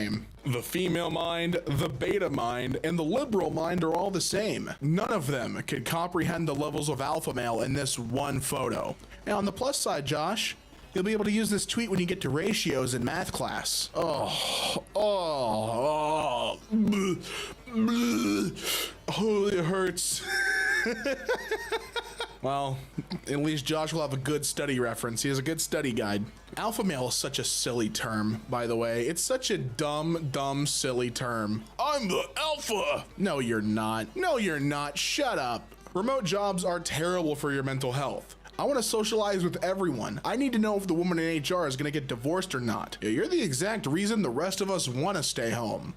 same. The female mind, the beta mind, and the liberal mind are all the same. None of them can comprehend the levels of alpha male in this one photo. And on the plus side, Josh, you'll be able to use this tweet when you get to ratios in math class. Oh, it hurts. Well, at least Josh will have a good study reference. He has a good study guide. Alpha male is such a silly term, by the way. It's such a dumb, silly term. I'm the alpha. No, you're not. No, you're not. Shut up. Remote jobs are terrible for your mental health. I want to socialize with everyone. I need to know if the woman in HR is going to get divorced or not. Yeah, you're the exact reason the rest of us want to stay home.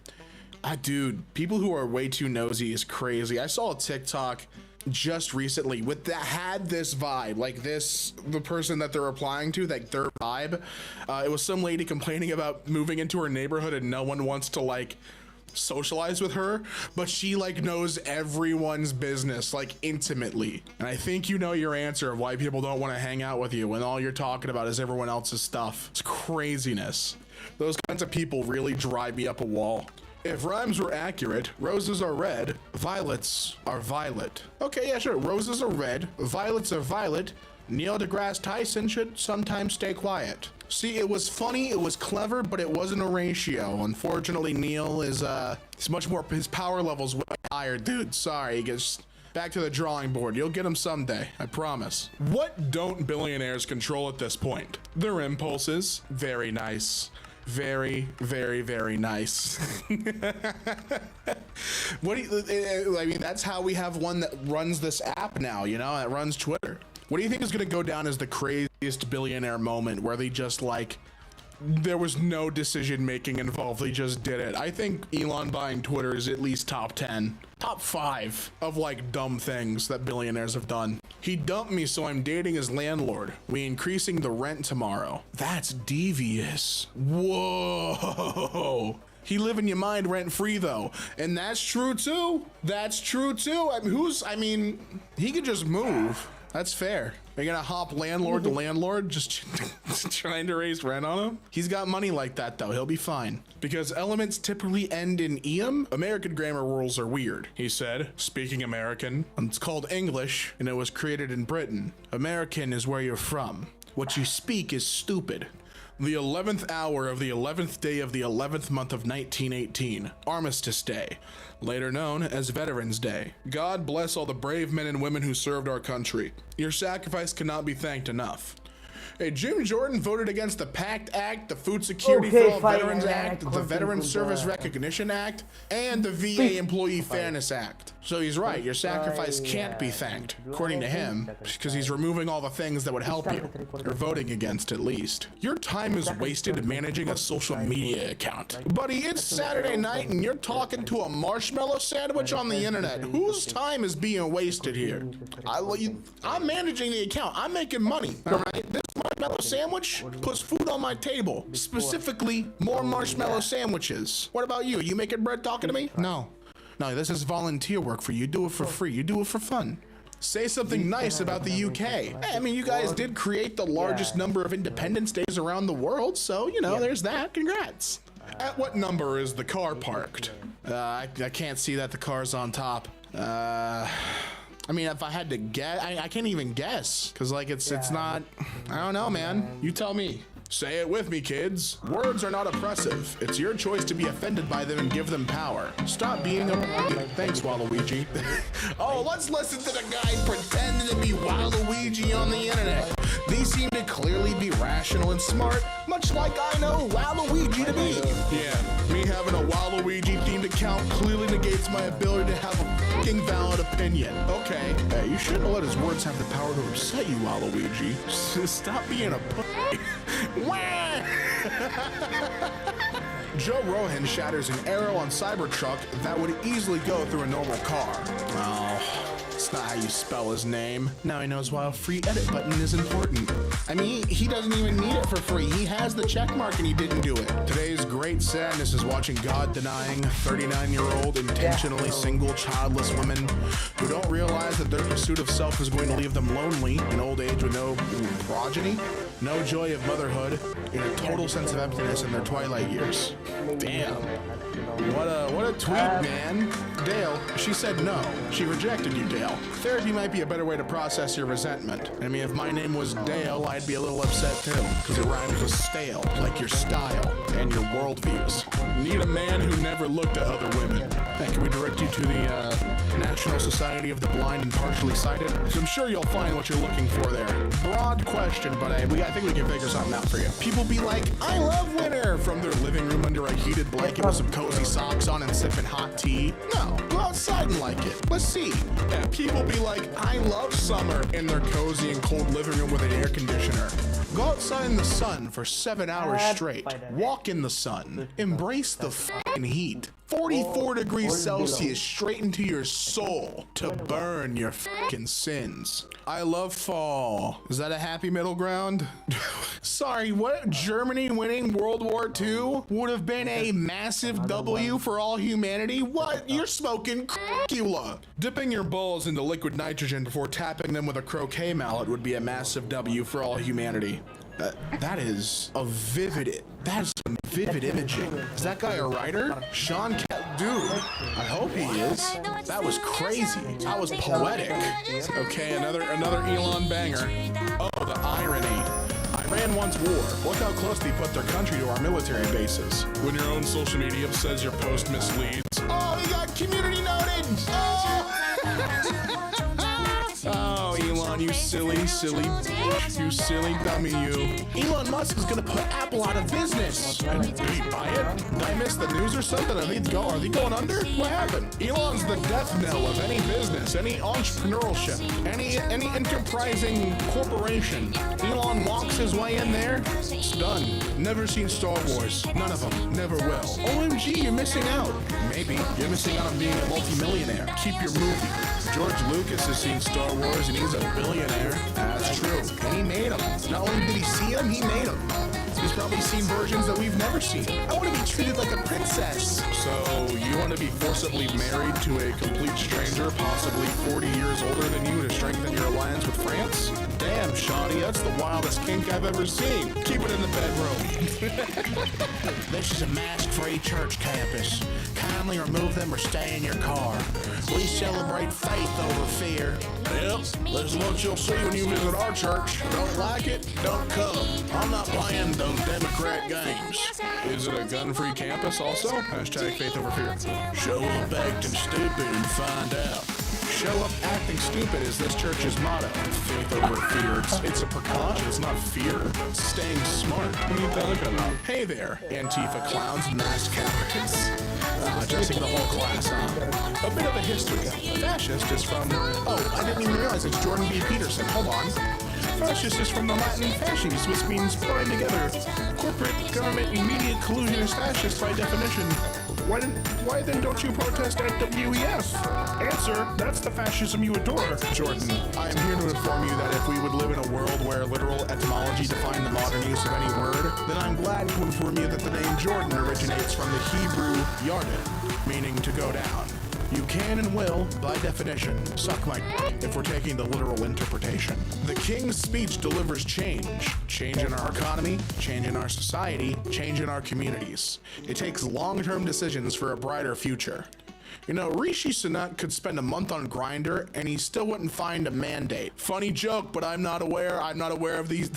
Dude, people who are way too nosy is crazy. I saw a TikTok just recently with that had this vibe, like this, the person that they're replying to, like their vibe. It was some lady complaining about moving into her neighborhood and no one wants to like socialize with her, but she like knows everyone's business like intimately. And I think you know your answer of why people don't want to hang out with you when all you're talking about is everyone else's stuff. It's craziness. Those kinds of people really drive me up a wall. If rhymes were accurate, roses are red, violets are violet. Okay, yeah, sure. Roses are red, violets are violet. Neil deGrasse Tyson should sometimes stay quiet. See, it was funny, it was clever, but it wasn't a ratio. Unfortunately, Neil is he's much more, his power level's way higher, dude. Sorry, he gets back to the drawing board. You'll get him someday, I promise. What don't billionaires control at this point? Their impulses. Very nice. Very nice. What do you, I mean, that's how we have one that runs this app now, you know, that runs Twitter. What do you think is going to go down as the craziest billionaire moment where they just like, there was no decision making involved, they just did it? I think Elon buying Twitter is at least top 10, top 5 of like dumb things that billionaires have done. He dumped me, so I'm dating his landlord. We increasing the rent tomorrow. That's devious. Whoa. He live in your mind rent free though. And that's true too. That's true too. I mean, he could just move. That's fair. Are you gonna hop landlord to landlord just trying to raise rent on him? He's got money like that though, he'll be fine. Because elements typically end in "ium, American grammar rules are weird," he said, speaking American. It's called English and it was created in Britain. American is where you're from. What you speak is stupid. The 11th hour of the 11th day of the 11th month of 1918, Armistice Day, later known as Veterans Day. God bless all the brave men and women who served our country. Your sacrifice cannot be thanked enough. Hey, Jim Jordan voted against the PACT Act, the Food Security for All Veterans Act, the Veteran Service Recognition Act, and the VA Employee Fairness Act. So he's right, your sacrifice can't be thanked, according to him, because he's removing all the things that would help you, or voting against at least. Your time is wasted managing a social media account. Buddy, it's Saturday night and you're talking to a marshmallow sandwich on the internet. Whose time is being wasted here? I'm managing the account, I'm making money, all right? This marshmallow sandwich puts food on my table, specifically more marshmallow sandwiches. What about you? You making bread talking to me? No, this is volunteer work for you. You do it for free. You do it for fun. Say something nice about the UK. Hey, I mean, you guys did create the largest number of Independence Days around the world, so, you know, there's that. Congrats. At what number is the car parked? I can't see that the car's on top. I mean, if I had to guess, I can't even guess, because, like, it's not, I don't know, man. You tell me. Say it with me, kids. Words are not oppressive. It's your choice to be offended by them and give them power. Stop being a... Thanks, Waluigi. Oh, let's listen to the guy pretending to be Waluigi on the internet. These seem to clearly be rational and smart, much like I know Waluigi to be. Yeah, me having a Waluigi-themed account clearly negates my ability to have a fucking valid opinion. Okay, hey, you shouldn't let his words have the power to upset you, Waluigi. Stop being a pussy. Joe Rogan shatters an arrow on Cybertruck that would easily go through a normal car. Oh, it's not how you spell his name. Now he knows why a free edit button is important. I mean, he doesn't even need it for free. He has the check mark and he didn't do it. Today's great sadness is watching God-denying, 39-year-old, intentionally single, childless women who don't realize that their pursuit of self is going to leave them lonely in old age with no progeny. no joy of motherhood, and a total sense of emptiness in their twilight years. Damn. What a tweet, man. Dale, she said no. She rejected you, Dale. Therapy might be a better way to process your resentment. I mean, if my name was Dale, I'd be a little upset too, because it rhymes with stale, like your style and your worldviews. Need a man who never looked at other women. Hey, can we direct you to the National Society of the Blind and Partially Sighted? I'm sure you'll find what you're looking for there. Broad question, but I think we can figure something out for you. People be like, I love winter, from their living room under a heated blanket with some cozy socks on and sipping hot tea. No, go outside and like it. Let's see. Yeah, people be like, I love summer, in their cozy and cold living room with an air conditioner. Go outside in the sun for 7 hours straight. Walk in the sun. Embrace the fucking heat. 44 degrees Celsius straight into your soul to burn your fucking sins. I love fall. Is that a happy middle ground? Sorry, what? Germany winning World War II would have been a massive W for all humanity? What? You're smoking cracula. Dipping your balls into liquid nitrogen before tapping them with a croquet mallet would be a massive W for all humanity. That is a vivid, that's some vivid imaging. Is that guy a writer? Sean dude, I hope he is. That was crazy. That was poetic. Okay, another Elon banger. Oh, the irony. Iran wants war. Look how close they put their country to our military bases. When your own social media says your post misleads. Oh, we got community noted. Oh, Elon, you silly, you silly dummy, you. Elon Musk is gonna put Apple out of business. Did he buy it? Did I miss the news or something? Are they going under? What happened? Elon's the death knell of any business, any entrepreneurship, any enterprising corporation. Elon walks his way in there, it's done. Never seen Star Wars. None of them. Never will. OMG, you're missing out. Maybe. You're missing out on being a multimillionaire. Keep your movie. George Lucas has seen Star Wars and he's a billionaire. That's true. And he made them. Not only did he see them, he made them. He's probably seen versions that we've never seen. I want to be treated like a princess. So you want to be forcibly married to a complete stranger, possibly 40 years older than you, to strengthen your alliance with France? Damn, Shawty, that's the wildest kink I've ever seen. Keep it in the bedroom. This is a mask-free church campus. Kindly remove them or stay in your car. We celebrate faith over fear. Yep, this is what you'll see when you visit our church. Don't like it? Don't come. I'm not playing those Democrat games. Is it a gun-free campus also? Hashtag faith over fear. Show up acting stupid and find out. Show up acting stupid is this church's motto. Faith over fear. It's a precaution. It's not fear. It's staying smart. What are you talking about? Hey there, Antifa clowns and masked capitalists. Addressing the whole class, huh? A bit of a history. Fascist is from... Oh, I didn't even realize it's Jordan B. Peterson. Hold on. Fascist is from the Latin fasces, which means bind together. Corporate, government, and media collusion is fascist by definition. Why then don't you protest at WEF? Answer, that's the fascism you adore. Jordan, I am here to inform you that if we would live in a world where literal etymology defined the modern use of any word, then I'm glad to inform you that the name Jordan originates from the Hebrew yarden, meaning to go down. You can and will, by definition, suck my dick if we're taking the literal interpretation. The King's speech delivers change. Change in our economy, change in our society, change in our communities. It takes long-term decisions for a brighter future. You know, Rishi Sunak could spend a month on Grindr and he still wouldn't find a mandate. Funny joke, but I'm not aware of these.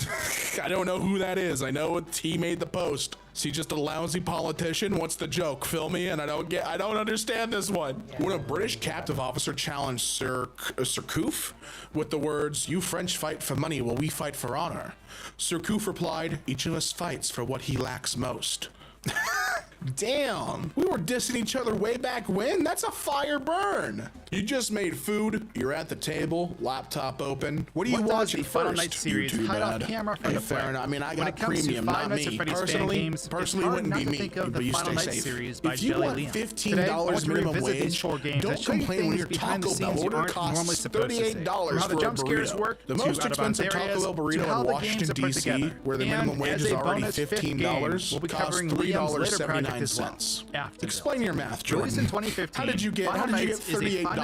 I don't know who that is. I know he made the post. Is he just a lousy politician? What's the joke? Fill me in. I don't understand this one. When a British captive officer challenged Surcouf with the words, "You French fight for money while we fight for honor," Surcouf replied, "Each of us fights for what he lacks most." Damn, we were dissing each other way back when? That's a fire burn. You just made food, you're at the table, laptop open. What do you watch the first? Final Night series hide off camera from the fair enough. I mean, I got premium, not me. Personally, wouldn't be me, but you stay safe. If you want $15 minimum wage, don't complain when your Taco Bell order costs $38 for a burrito. The most expensive Taco Bell burrito in Washington, D.C., where the minimum wage is already $15, costs $3.79. Explain your math, Jordan. How did you get $38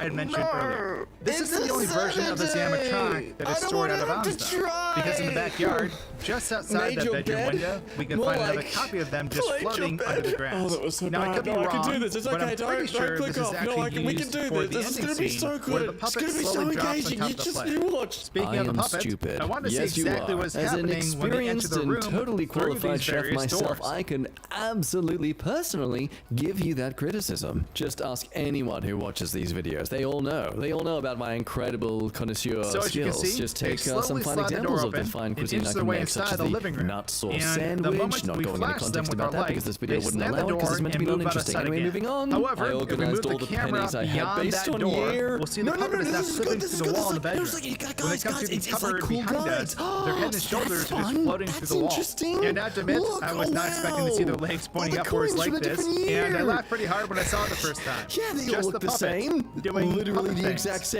I had mentioned earlier. This is the only version of this animatronic that is stored out of bounds, though. Because in the backyard, just outside that bedroom window, we can find another copy of them just floating under the grass. Oh, that was so now, bad. I could be No, I wrong, can do this. It's but okay. I'm pretty sure click this is off. No, actually we can used do for this. the This is ending gonna be scene so where good. the It's puppet gonna be so slowly drops on engaging. top You of the just plate. you watch. Speaking I of the am puppet, stupid. I want to Yes, see you exactly are. what's As an happening when they enter experienced the room and totally through qualified these chef various myself, doors. I can absolutely personally give you that criticism. Just ask anyone who watches these videos. They all know. They all know about my incredible connoisseur So as you can skills. see, Just they take some slowly fine slide the examples door of the open fine and cuisine inch I their can way make, such inside as the the living room. nut sauce And the sandwich. moment Not we going into flash them context with about our that light, because this video they wouldn't slam the allow it because it's door meant to be and move out of non-interesting. sight Anyway, again. moving on. However, I if we organized move all the the camera pennies I had beyond based that on door, year. we'll see the puppet is now slipping through the wall in the bedroom. This is good. When it comes through the cupboard behind us, their head and shoulders are just floating through the wall. And I have to admit, I was not expecting to see their legs pointing upwards like this, and I laughed pretty hard when I saw it the first time. Yeah, they all Just look the the puppet same. doing Literally puppet the things. exact same.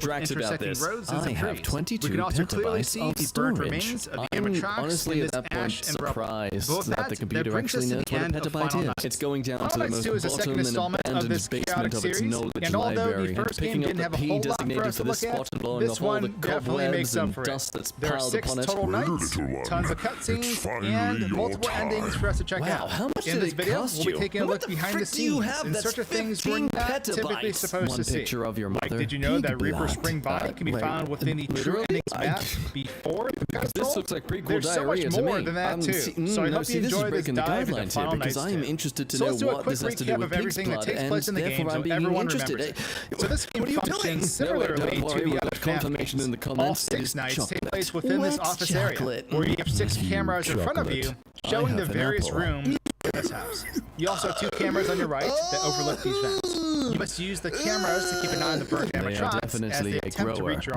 Drax about this. Rows I have 22 we can also clearly petabytes see of the burnt storage. remains of the I'm animatronics honestly in at this that point ash and rubble. surprised But with that the computer brings actually us to knows the what a end of petabyte Final is. Nights. It's going down to the Final most Nights 2 is the second bottom and installment of abandoned this basement chaotic of its series, knowledge and although the library, and first game picking up didn't the have a P whole lot for designated us for to this look at, spot and blowing this off all the one definitely cobwebs makes up and for dust it. that's There are piled 6 upon it. total nights, Little one, tons of it's cutscenes, finally and your multiple time. endings for us to check Wow, out. how much In did this it video, cost we'll be you? taking a What look the behind the frick do you scenes have in that's search of things we're 15 not typically petabytes? supposed One to see. picture of your Like, mother. did you know that Big Reaper's blood. spring body can be Wait, found within the True literally? Endings map before the This control? looks like prequel There's so much diarrhea to more me. than that too. So I no, hope see, you this is enjoy this breaking the dive into guidelines here Final because Nights I am 2. interested to So know let's do a what quick this has to do recap with of pig's everything that blood, takes and place in the game therefore so I'm being everyone interested. remembers it. So this game What are you functions doing? similarly No, to don't worry, the we other got confirmation games. in the All comments. It 6 is nights take chocolate. place within this Wet office chocolate. area, where you have 6 cameras in front of you, Chocolate. showing I the have an various apple. rooms in this house. You also have 2 cameras on your right that overlook these vents. You must use the cameras to keep an eye on the burnt They are animatronics as definitely they a attempt to grower. reach your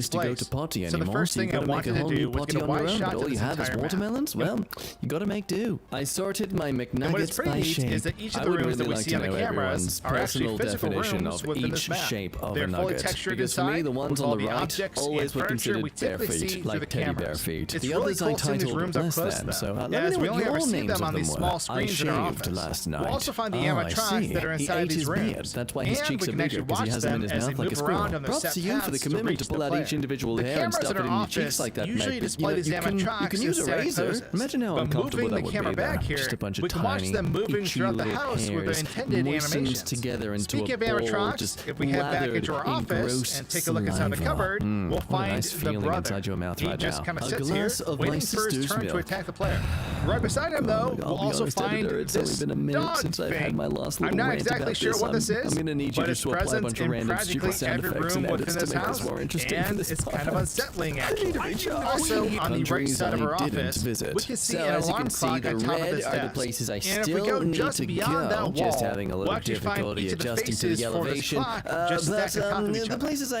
place to go place. to potty So the anymore, first so you thing I gotta make a wanted to whole do new was potty get a on your wide own, shot but to all you this have is entire map. watermelons? Well, you gotta make do. I sorted my And what is McNuggets pretty by neat shape. is that each of I the would rooms that really we like see to on the know cameras everyone's are actually personal physical definition rooms of within each this map. shape of They're a fully nugget. textured Because for me, inside the ones with on all the the right objects always and were furniture we considered bare typically see feet, through like the teddy bear cameras. feet. It's The really others I cool seeing these titled rooms up less close than, though. so let As me we know only what ever your see names them of on them these were. small I screens in our shaved office. last night. We'll also find the I animatronics see. that are inside He ate these his rooms. beard. That's why his And cheeks we are can bigger, actually because he watch has them in them his as they mouth like a move around squirrel. on their Props set to you for the paths to commitment reach to the pull out player. each individual The hair and cameras stuff in it our in your cheeks office like that, usually mate. display these you animatronics can use in a static razor. poses. Imagine how But uncomfortable moving that the would camera be there. back here, Just a bunch of we can watch tiny, them moving itchy throughout the little house with their hairs intended moistened animations. together into Speaking a of bowl, animatronics, just if we head back lathered into our in office gross and take a look inside the saliva. cupboard, we'll What a find nice the feeling brother. inside your mouth He right just now. kind of A sits here, glass of my waiting for his sister's turn to milk. attack the player. Right beside him, though, we'll I'll be also honest, find editor, it's this only been a minute dog since I've had thing. my last I'm little not rant exactly about sure this. what this is, I'm gonna need you but just it's to apply a present bunch of in random stupid practically sound every effects room and within edits to this make house, this more interesting for and this it's kind of podcast. unsettling, actually. Also, on the right Countries side of I our didn't office, visit. we can see So an as you alarm can see, clock the on top of red this are the desk. places I And if we still go need just to beyond go. that wall, Just having a little we'll actually find difficulty each of the adjusting to faces the for this elevation. clock just stacked on top of each The other. places I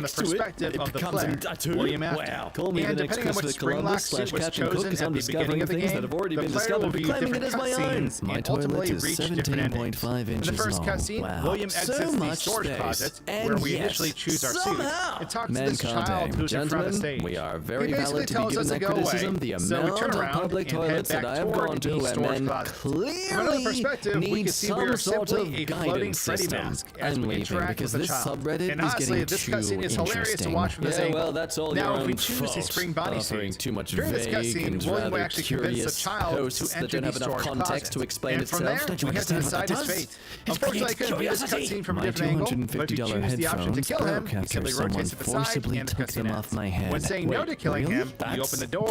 from the next to it, perspective it of the becomes player. a two. William Afton. Wow. Call me And the next depending on which Christopher spring lock Columbus suit / was Captain Cook, chosen because at I'm the discovering beginning of the things game, that have already the been player discovered will and view claiming it different as my own. cutscenes My and toilet ultimately is reach different endings. 17.5 In inches the first long. cutscene, Wow. William So exits the much storage space. closet And where we yes, initially choose our suit somehow, and talk to men this can't child aim. who's in front of the Gentlemen, stage. we are He very basically valid to be tells given us that to go criticism. away, The so we amount turn of around public and head toilets that back I have toward gone to the where storage men closet. From another clearly perspective, we need can see we some are sort simply of a floating guidance Freddy system. mask as I'm we leaving interact because with the this child. subreddit And is honestly, getting this too cutscene is hilarious to interesting. watch from this Yeah, angle. well, that's all Now, your if we own choose fault. the spring body Offering suit, too much during this vague cutscene, and William will rather actually convince the curious child posts to that enter don't the have enough storage context closet. to explain And from itself. there, Don't you we have to understand what decide that his does? fate. It's Unfortunately, I couldn't view this curiosity. cutscene from a My different angle, but if you $250 choose the option to headphones kill him, broke he after simply someone rotates to the side forcibly and the took cutscene them ends. off my head. When saying no Wait, to killing really? him, you open the door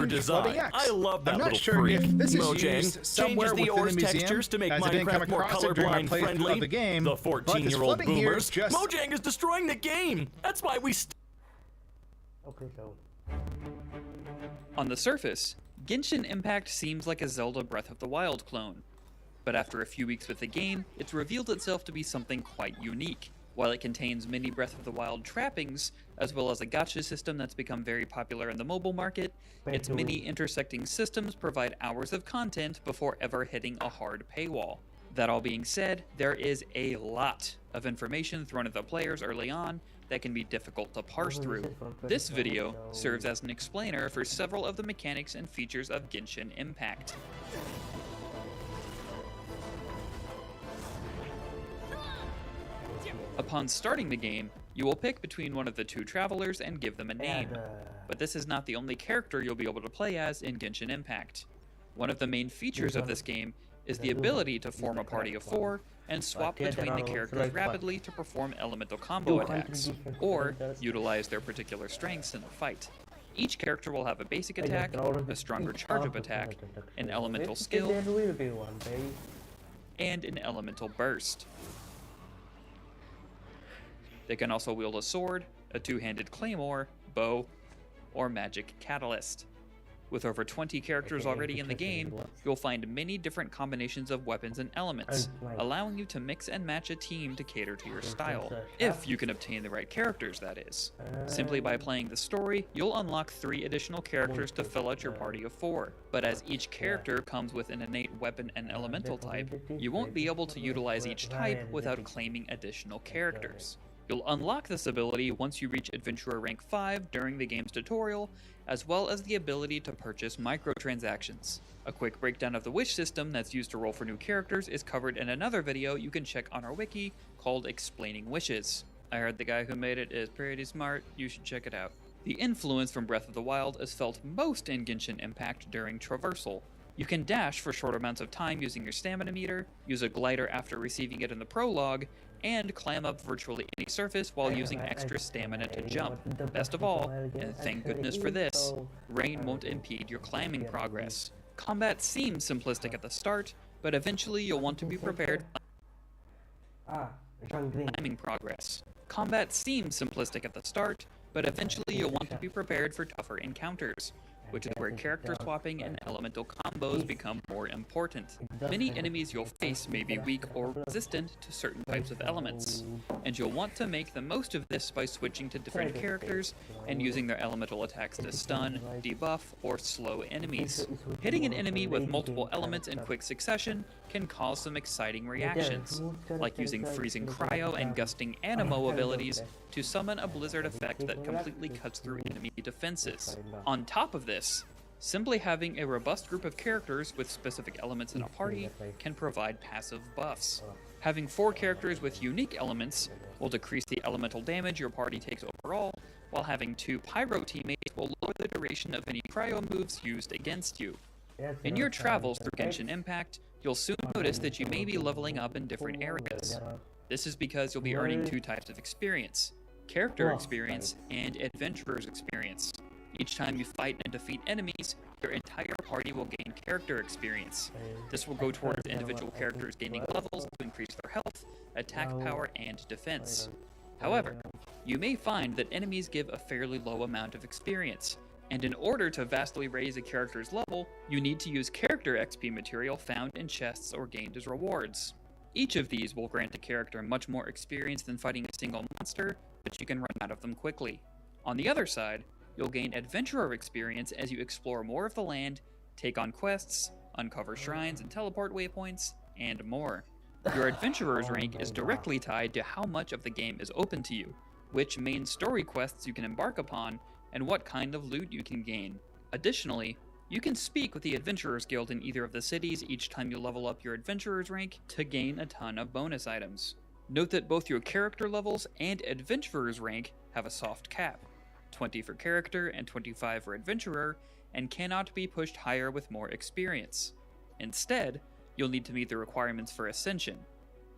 change design. floating X. I love that I'm not little sure freak. if this is Mojang used somewhere changes the within ores the museum, textures to make as I didn't come Minecraft more across it during my colorblind playthrough friendly. of the game. The But this 14-year-old flooding here boomers. is just... Mojang is destroying the game. That's why we. On the surface, Genshin Impact seems like a Zelda Breath of the Wild clone. But after a few weeks with the game, it's revealed itself to be something quite unique. While it contains many Breath of the Wild trappings, as well as a gacha system that's become very popular in the mobile market, its many intersecting systems provide hours of content before ever hitting a hard paywall. That all being said, there is a lot of information thrown at the players early on that can be difficult to parse through. This video serves as an explainer for several of the mechanics and features of Genshin Impact. Upon starting the game, you will pick between one of the two travelers and give them a name. But this is not the only character you'll be able to play as in Genshin Impact. One of the main features of this game is the ability to form a party of 4 and swap between the characters rapidly to perform elemental combo attacks, or utilize their particular strengths in a fight. Each character will have a basic attack, a stronger charge-up attack, an elemental skill, and an elemental burst. They can also wield a sword, a two-handed claymore, bow, or magic catalyst. With over 20 characters already in the game, you'll find many different combinations of weapons and elements, allowing you to mix and match a team to cater to your style, if you can obtain the right characters, that is. Simply by playing the story, you'll unlock 3 additional characters to fill out your party of 4, but as each character comes with an innate weapon and elemental type, you won't be able to utilize each type without claiming additional characters. You'll unlock this ability once you reach Adventurer rank 5 during the game's tutorial, as well as the ability to purchase microtransactions. A quick breakdown of the wish system that's used to roll for new characters is covered in another video you can check on our wiki called Explaining Wishes. I heard the guy who made it is pretty smart, you should check it out. The influence from Breath of the Wild is felt most in Genshin Impact during traversal. You can dash for short amounts of time using your stamina meter, use a glider after receiving it in the prologue, and climb up virtually any surface while using extra stamina to jump. Best of all, and thank goodness for this, rain won't impede your climbing progress. Combat seems simplistic at the start, but eventually you'll want to be prepared for climbing progress. Combat seems simplistic at the start, but eventually you'll want to be prepared for tougher encounters, which is where character swapping and elemental combos become more important. Many enemies you'll face may be weak or resistant to certain types of elements, and you'll want to make the most of this by switching to different characters and using their elemental attacks to stun, debuff, or slow enemies. Hitting an enemy with multiple elements in quick succession can cause some exciting reactions, like using freezing cryo and gusting animo abilities to summon a blizzard effect that completely cuts through enemy defenses. On top of this, simply having a robust group of characters with specific elements in a party can provide passive buffs. Having 4 characters with unique elements will decrease the elemental damage your party takes overall, while having 2 pyro teammates will lower the duration of any cryo moves used against you. In your travels through Genshin Impact, you'll soon notice that you may be leveling up in different areas. This is because you'll be earning 2 types of experience: character experience and adventurer's experience. Each time you fight and defeat enemies, your entire party will gain character experience. This will go towards individual characters gaining levels to increase their health, attack power, and defense. However, you may find that enemies give a fairly low amount of experience, and in order to vastly raise a character's level, you need to use character XP material found in chests or gained as rewards. Each of these will grant a character much more experience than fighting a single monster, but you can run out of them quickly. On the other side, you'll gain adventurer experience as you explore more of the land, take on quests, uncover shrines and teleport waypoints, and more. Your adventurer's rank is directly tied to how much of the game is open to you, which main story quests you can embark upon, and what kind of loot you can gain. Additionally, you can speak with the Adventurers Guild in either of the cities each time you level up your adventurer's rank to gain a ton of bonus items. Note that both your character levels and adventurer's rank have a soft cap, 20 for character and 25 for adventurer, and cannot be pushed higher with more experience. Instead, you'll need to meet the requirements for ascension.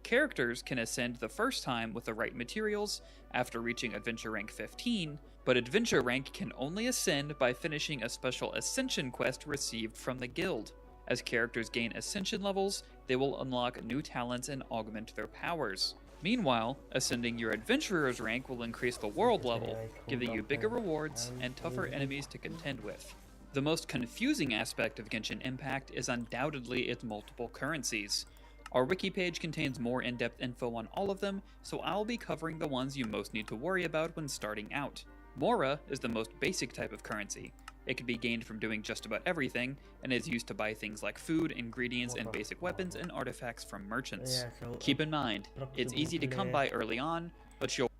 Characters can ascend the first time with the right materials after reaching adventure rank 15, but adventure rank can only ascend by finishing a special ascension quest received from the guild. As characters gain ascension levels, they will unlock new talents and augment their powers. Meanwhile, ascending your adventurer's rank will increase the world level, giving you bigger rewards and tougher enemies to contend with. The most confusing aspect of Genshin Impact is undoubtedly its multiple currencies. Our wiki page contains more in-depth info on all of them, so I'll be covering the ones you most need to worry about when starting out. Mora is the most basic type of currency. It can be gained from doing just about everything, and is used to buy things like food, ingredients, and basic weapons and artifacts from merchants. Keep in mind, it's easy to come by early on, but you'll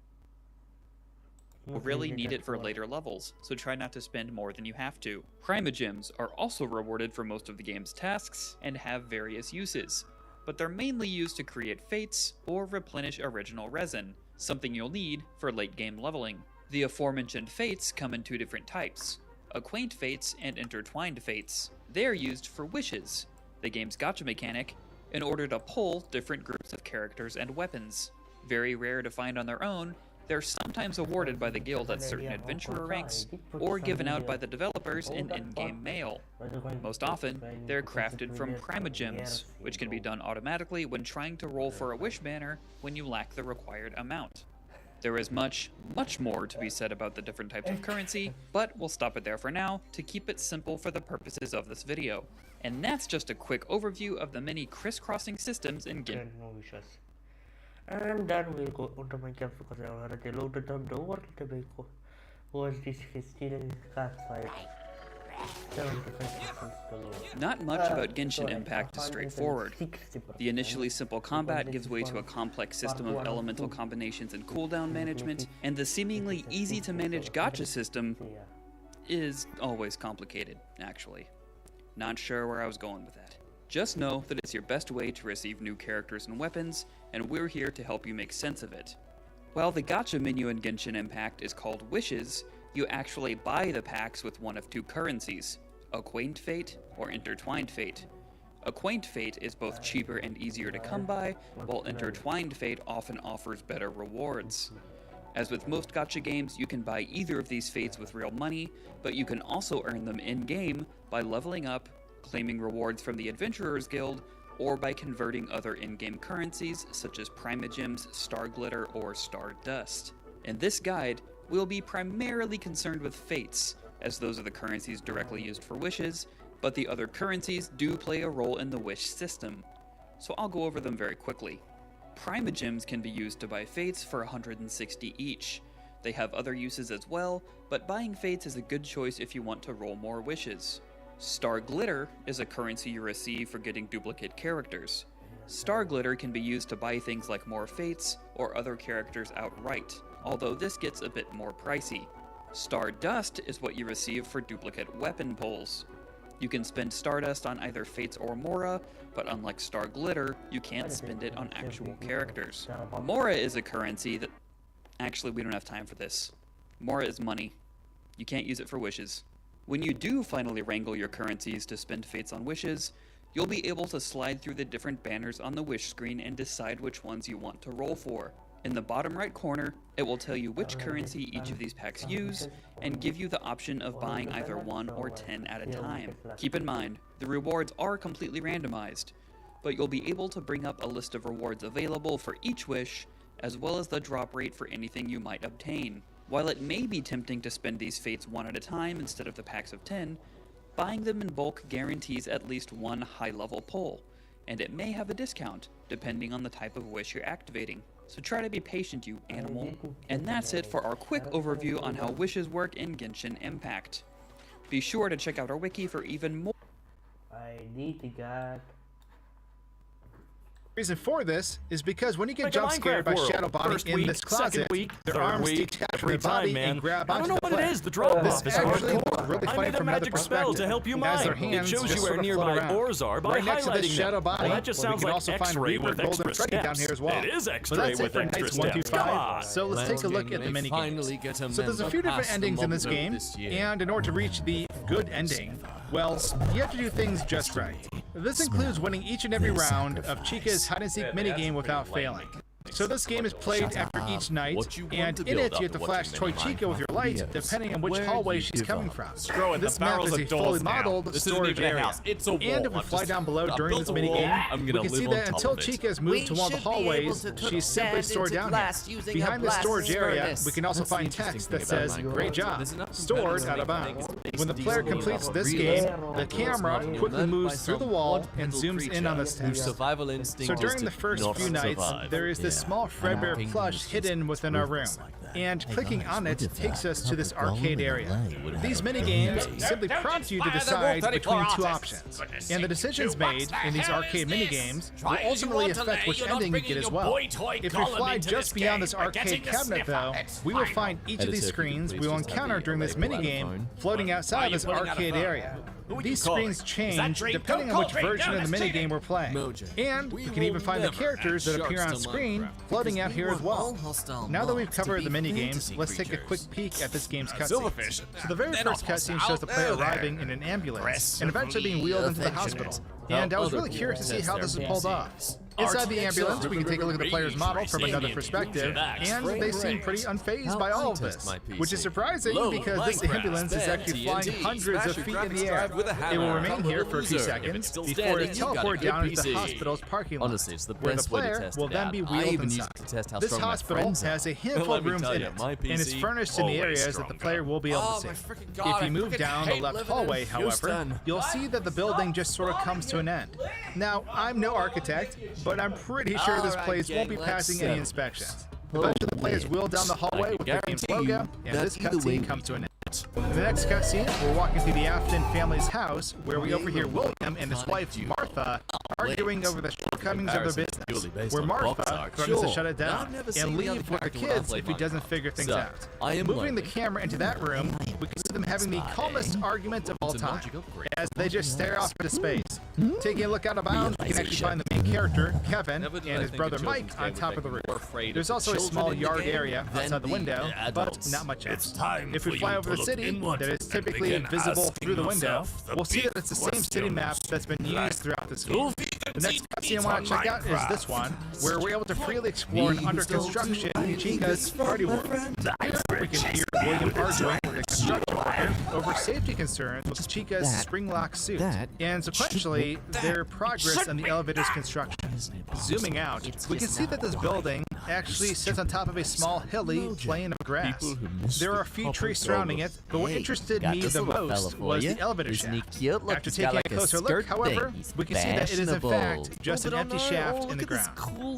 really need it for later levels, so try not to spend more than you have to. Primogems are also rewarded for most of the game's tasks, and have various uses, but they're mainly used to create fates or replenish original resin, something you'll need for late game leveling. The aforementioned fates come in two different types: Acquaint Fates and Intertwined Fates. They're used for wishes, the game's gacha mechanic, in order to pull different groups of characters and weapons. Very rare to find on their own, they're sometimes awarded by the guild at certain adventurer ranks, or given out by the developers in in-game mail. Most often, they're crafted from primogems, which can be done automatically when trying to roll for a wish banner when you lack the required amount. There is much, much more to be said about the different types of currency, but we'll stop it there for now to keep it simple for the purposes of this video. And that's just a quick overview of the many crisscrossing systems in Genshin. No wishes. And then we'll go onto my camp because I already loaded them door to be was this still side. Not much about Genshin Impact is straightforward. The initially simple combat gives way to a complex system of elemental combinations and cooldown management, and the seemingly easy to manage gacha system is always complicated, actually. Not sure where I was going with that. Just know that it's your best way to receive new characters and weapons, and we're here to help you make sense of it. While the gacha menu in Genshin Impact is called Wishes, you actually buy the packs with one of two currencies: Acquaint Fate or Intertwined Fate. Acquaint Fate is both cheaper and easier to come by, while Intertwined Fate often offers better rewards. As with most gacha games, you can buy either of these fates with real money, but you can also earn them in-game by leveling up, claiming rewards from the Adventurers Guild, or by converting other in-game currencies such as Primogems, Star Glitter, or Star Dust. In this guide, we'll be primarily concerned with fates, as those are the currencies directly used for wishes, but the other currencies do play a role in the wish system, so I'll go over them very quickly. Primogems can be used to buy fates for 160 each. They have other uses as well, but buying fates is a good choice if you want to roll more wishes. Star Glitter is a currency you receive for getting duplicate characters. Star Glitter can be used to buy things like more fates or other characters outright, although this gets a bit more pricey. Star Dust is what you receive for duplicate weapon pulls. You can spend Stardust on either fates or Mora, but unlike Star Glitter, you can't spend it on actual characters. Mora is a currency that... Actually, we don't have time for this. Mora is money. You can't use it for wishes. When you do finally wrangle your currencies to spend fates on wishes, you'll be able to slide through the different banners on the wish screen and decide which ones you want to roll for. In the bottom right corner, it will tell you which currency each of these packs use, and give you the option of buying either 1 or 10 at a time. Keep in mind, the rewards are completely randomized, but you'll be able to bring up a list of rewards available for each wish, as well as the drop rate for anything you might obtain. While it may be tempting to spend these fates 1 at a time instead of the packs of 10, buying them in bulk guarantees at least one high-level pull, and it may have a discount, depending on the type of wish you're activating. So try to be patient, you animal. And that's it for our quick overview on how wishes work in Genshin Impact. Be sure to check out our wiki for even more. I need to get... Reason for this is because when you get Like a jump scared by Minecraft world. Shadow Body First in week, this closet, second week, their third arms week, detach from every your body time, man. and grab I onto don't know the what it plate. is. The drop This off is actually hardcore. really I funny made a from another magic spell to perspective. help you As their mine. It hands shows just you sort where of float nearby around. ores are by Right next to this highlighting shadow them. body, Well, that just we sounds can like also find X-ray Reaper, with Golden extra Freddy down steps. here as well. It is But X-ray that's it with for extra nights 1 through steps. Come 5. on. So let's take a look at the mini games. So there's a few different endings in this game, and in order to reach the good ending, well, you have to do things just right. This includes winning each and every round of Chica's hide-and-seek minigame without failing. So this game is played after each night, and in it you have to flash Toy Chica with your light, depending on which hallway she's coming from. This map is a fully modeled storage area. And if we fly down below during this minigame, we can see that until Chica has moved to one of the hallways, she's simply stored down here. Behind this storage area, we can also find text that says, "Great job, stored out of bounds." When the player completes this game, the camera quickly moves through the wall and zooms in on this text. So during the first few nights, there is this small Fredbear plush hidden within our room, and clicking on it takes us to this arcade area. These minigames simply prompt you to decide between two options, and the decisions made in these arcade minigames will ultimately affect which ending you get as well. If we fly just beyond this arcade cabinet though, we will find each of these screens we will encounter during this minigame floating outside of this arcade area. These screens change depending on which version of the minigame we're playing. And we can even find the characters that appear on screen floating out here as well. Now that we've covered the minigames, let's take a quick peek at this game's cutscene. So the very first cutscene shows the player arriving in an ambulance and eventually being wheeled into the hospital. And I was really curious to see how this is pulled off. Inside the ambulance, we can take a look at the player's model from another perspective, and they seem pretty unfazed by all of this, which is surprising because this ambulance is actually flying hundreds of feet in the air. It will remain here for a few seconds before it teleports down into the hospital's parking lot, where the player will then be wheeled inside. This hospital has a handful of rooms in it, and is furnished in the areas that the player will be able to see. If you move down the left hallway, however, you'll see that the building just sort of comes to an end. Now, I'm no architect, but I'm pretty sure this place won't be passing any inspections. Eventually, the players wheel down the hallway with the game's logo, and this cutscene comes to an end. In the next cutscene, we're walking through the Afton family's house, where we overhear William and his wife, Martha, arguing over the shortcomings of their business, where Martha threatens to shut it down and leave with the kids if he doesn't figure things out. Moving the camera into that room, we can see them having the calmest argument of all time, as they just stare off into space. Taking a look out of bounds, we can actually find the main character, Kevin, and his brother Mike on top of the roof. There's also a small yard area outside the window, but not much else. If we fly over the city that is typically invisible through the window, we'll see that it's the same city map that's been used throughout this game. The next cutscene I want to check out is this one, where we're able to freely explore an under construction Chica's party world. Here we can hear William arguing with the construction worker over safety concerns with Chica's spring lock suit, and sequentially their progress on the elevator's construction. Zooming out, we can see that this building actually sits on top of a small hilly plain of grass. There are a few trees surrounding it, but what interested me the most was the elevator shaft. After taking a closer look, however, we can see that it is in fact just an empty shaft in the ground.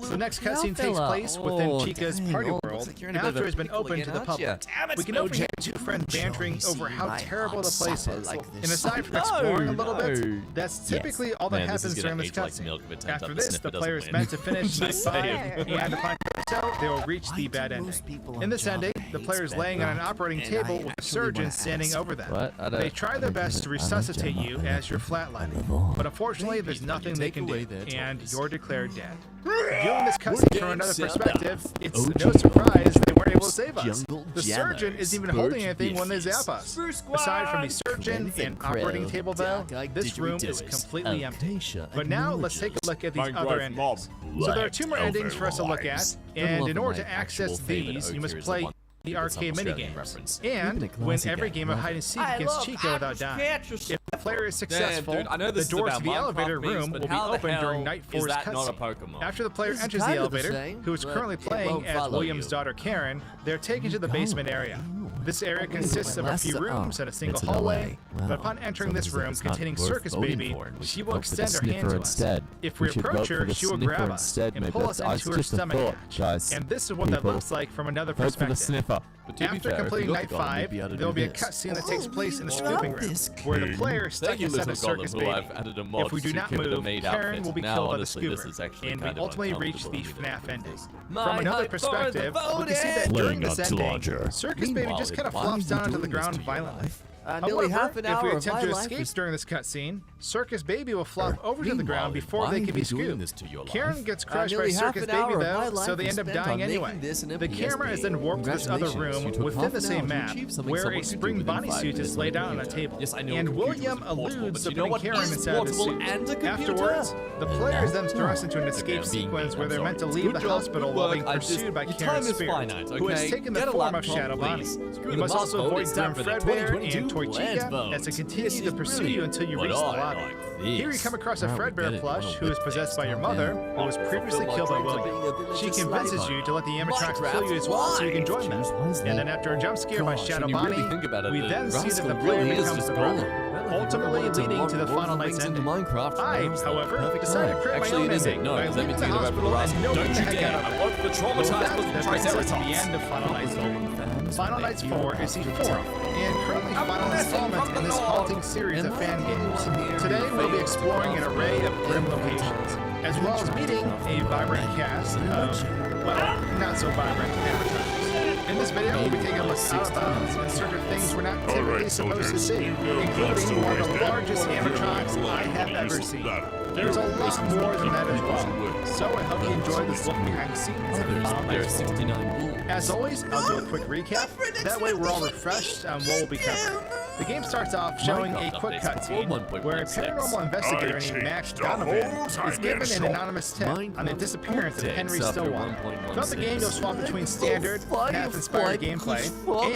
So the next cutscene takes place within Chica's party world after it has been opened to the public. We can overhear two friends bantering over how terrible the place is. And aside from exploring a little bit, that's typically all that happens during this cutscene. After this, the player is meant to finish night 5, and upon so they will reach the bad ending. In this ending, the player is laying on an operating table with a surgeon standing over them. They try their best to resuscitate you as you're flatlining, but unfortunately there's nothing they can do, and you're declared dead. Viewing this cutscene from another perspective, it's no surprise they weren't able to save us. The surgeon isn't even holding anything when they zap us. Aside from the surgeon and operating table though, this room is completely empty. But now let's take a look at these other endings. So there are 2 more endings for us to look at, and in order to access these, you must play the arcade minigames, and win every game of hide-and-seek against Chica without dying. If the player is successful, the door to the elevator room will be open during Night 4's cutscene. After the player enters the elevator, who is currently playing as William's daughter Karen, they're taken to the basement area. This area consists of a few rooms and a single hallway, but upon entering this room containing Circus Baby, she will extend her hand to us. If we approach her, she will grab us and pull us into her stomach hatch. And this is what that looks like from another perspective. After completing Night 5, there will be a cutscene that takes place in the scooping room, where the player is stuck inside a Circus Baby. If we do not move, Karen will be killed by the scooper, and we ultimately reach the FNAF ending. From another perspective, we can see that during this ending, Circus Baby just kind of flops down onto the ground violently. However, if we attempt to escape during this cutscene, Circus Baby will flop over to the ground before they can be scooped. Karen gets crushed by Nearly half Circus an hour Baby of my though, life so they was end up spent on dying making anyway. this in a The camera is then warped to this other Congratulations, you room took within half the an same hour to map, achieve something where someone a could do spring within 5 bodysuit minutes is on laid the out on a computer. table. Yes, I know a And computer William is portable, alludes but to you know putting what Karen is inside the portable suit. and a computer? Afterwards, the player is then thrust into an escape being sequence where they're I'm meant to sorry. leave the Good job, hospital good while work. being I just- pursued by your Karen's time is spirit, finite, who has okay? taken the Get a form of laptop, Shadow Bonnie. please. Screw You the must also mouse vote, avoid it's time Grim for the Fredbear 2022 and Toy Plans Chica vote. as they continue This to is pursue you brilliant. until you But reach the I lobby. like Here you this. come across a Now we get Fredbear it. plush One of who is the possessed by your things mother, down who was there. previously Fulfill killed by my dreams of being a William. village She of convinces Sligo. you to let the animatronics Minecraft, kill you as well so you can why? join them. And then after a jump scare by Gosh, Shadow when you really Bonnie, think about it, we the then see that rascal the player really is becomes just the Golem. brother, Well, if you ultimately wanted to leading to the Lord of final the night's Rings into ending. Minecraft, I, now's the however, perfect decided to time. create Actually, my it own isn't. ending No, by because that leaving means the you're gonna have to hospital rest. and no Don't one you heck dare. out of I it. want the Well, traumatized that looking brings us to the Triceratops. end of Final Nights 3. Final Nights 4 is the fourth and currently final installment in this haunting series of fan games. Today we'll be exploring an array of grim locations, as well as meeting a vibrant cast of, well, not so vibrant animatronics. In this video, we'll be taking a look out of bounds and certain things we're not typically supposed to see, including one of the largest animatronics I have ever seen. There's a lot more than that as well, so I hope you enjoy this look behind the scenes of Final There are Nights 4. 69 bulls. As always, I'll do a quick recap. That way we're all refreshed on what we'll be covering. The game starts off showing a quick cutscene where a paranormal investigator named Max Donovan is given an anonymous tip on the disappearance of Henry Stillwater. Throughout the game, you'll swap between standard, path-inspired gameplay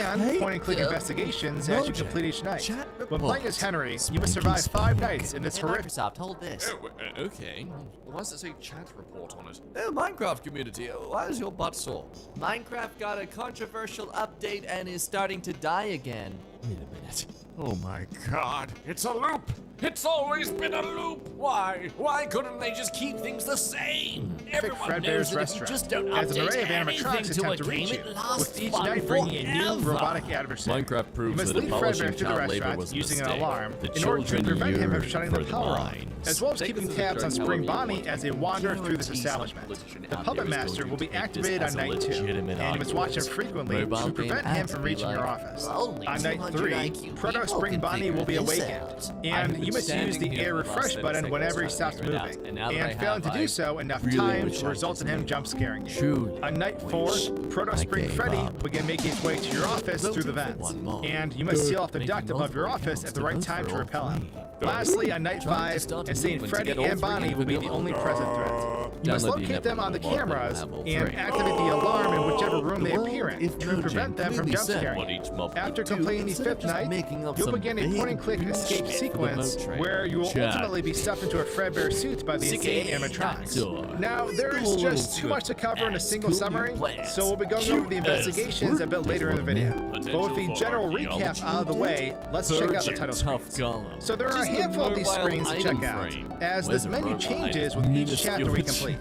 and point-and-click investigations as you complete each night. When playing as Henry, you must survive 5 nights in this horrific... Microsoft, hold this. Okay. Why does it say chat report on it? Oh, Minecraft community, why is your butt sore? Minecraft got a controversial update and is starting to die again. Wait a minute. Oh my god, it's a loop! It's always been a loop! Why? Why couldn't they just keep things the same? Everyone knows Fredbear's that if you restaurant, just don't as an update array of anything animatronics to a attempt to reach game, you, it lasts with each fun night bringing a new forever. robotic adversary. Minecraft You proves must that lead abolishing Fredbear to the child labor restaurant was a using an mistake. alarm The in order to children prevent him from yearn shutting for the the power off, mines. as well as Take keeping this tabs on as a Spring however you Bonnie want. as they wander through this Guarantee some establishment. politician The out Puppet there is Master going will to be take this activated as on a night 2, legitimate and you must watch him argument. frequently Mobile to prevent game him ads from be reaching your like, office. "Only On night 200 3, IQ Proto people Spring can Bonnie will be figure this awakened, out. and I've you been must use standing the here air for the last refresh 30 button seconds whenever he trying to stops figure it out, moving, and now that I and failing to have, do I so enough really time wish to I result in him could jump scaring you. Truly On night 4, Proto Spring gave Freddy up. will begin making his way to your office through the vents, One more. and you must seal off the Making duct above your multiple office accounts at the to right both time for to all repel him. 3. Lastly, on night Trying to 5, start and seeing movement to Freddy get all and 3 Bonnie will be the vanilla. only present threats. You must Download the locate them on the inevitable cameras level and 3. activate the alarm in whichever room they Well, appear in if to no prevent them from Jane jump clearly said scaring what you. each mob After could do, completing the instead of 5th just night, making up you'll some begin a big point-and-click escape shit for the sequence boat train. where you will Chat. ultimately be stuffed into a Fredbear suit by the insane animatronics. Now, there is just too much to cover in a single summary, so we'll be going over the investigations a bit later in the video. But with the general recap out of the way, let's check out the title screens. So there are a handful of these screens to check out, as this menu changes with each chapter we complete.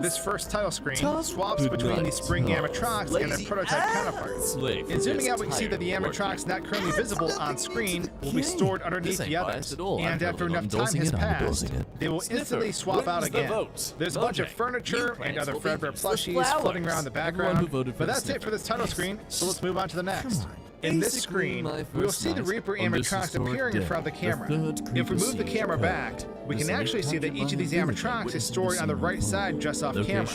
This first title screen swaps between the spring animatronics and their prototype counterparts. In zooming out, we can see that the animatronics not currently visible on screen will be stored underneath the others, and after enough time has passed, they will instantly swap out again. There's a bunch of furniture and other Fredbear plushies floating around in the background, but that's it for this title screen, so let's move on to the next. In this screen, we will see the Reaper animatronics appearing in front of the camera. If we move the camera back, we can actually see that each of these animatronics is stored on the right side just off camera.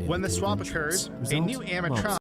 When the swap occurs, a new animatronic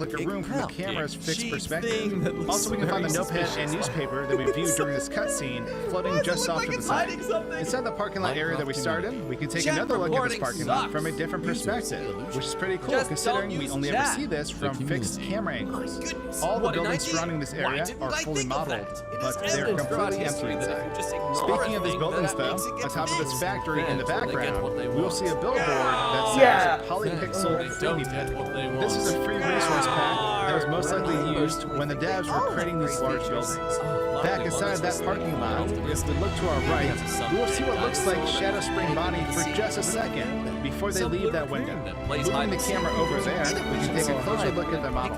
click a room from the camera's fixed perspective. Also, we can find the notepad and newspaper that we viewed during this cutscene floating just off to the side. Inside the parking lot area that we started in, we can take another look at this parking lot from a different perspective, which is pretty cool considering we only ever see this from fixed camera angles. All the buildings surrounding this area are fully modeled, but they're completely empty inside. Speaking of these buildings though, on top of this factory in the background, we will see a billboard that says Polypixel Freebie Pack. This is a free resource pack that was most likely used when the devs were creating these large buildings. Back inside that parking lot, if we look to our right, we will see what looks like Shadow Spring Bonnie for just a second before they leave that window. Moving the camera over there, we can take a closer look at their model.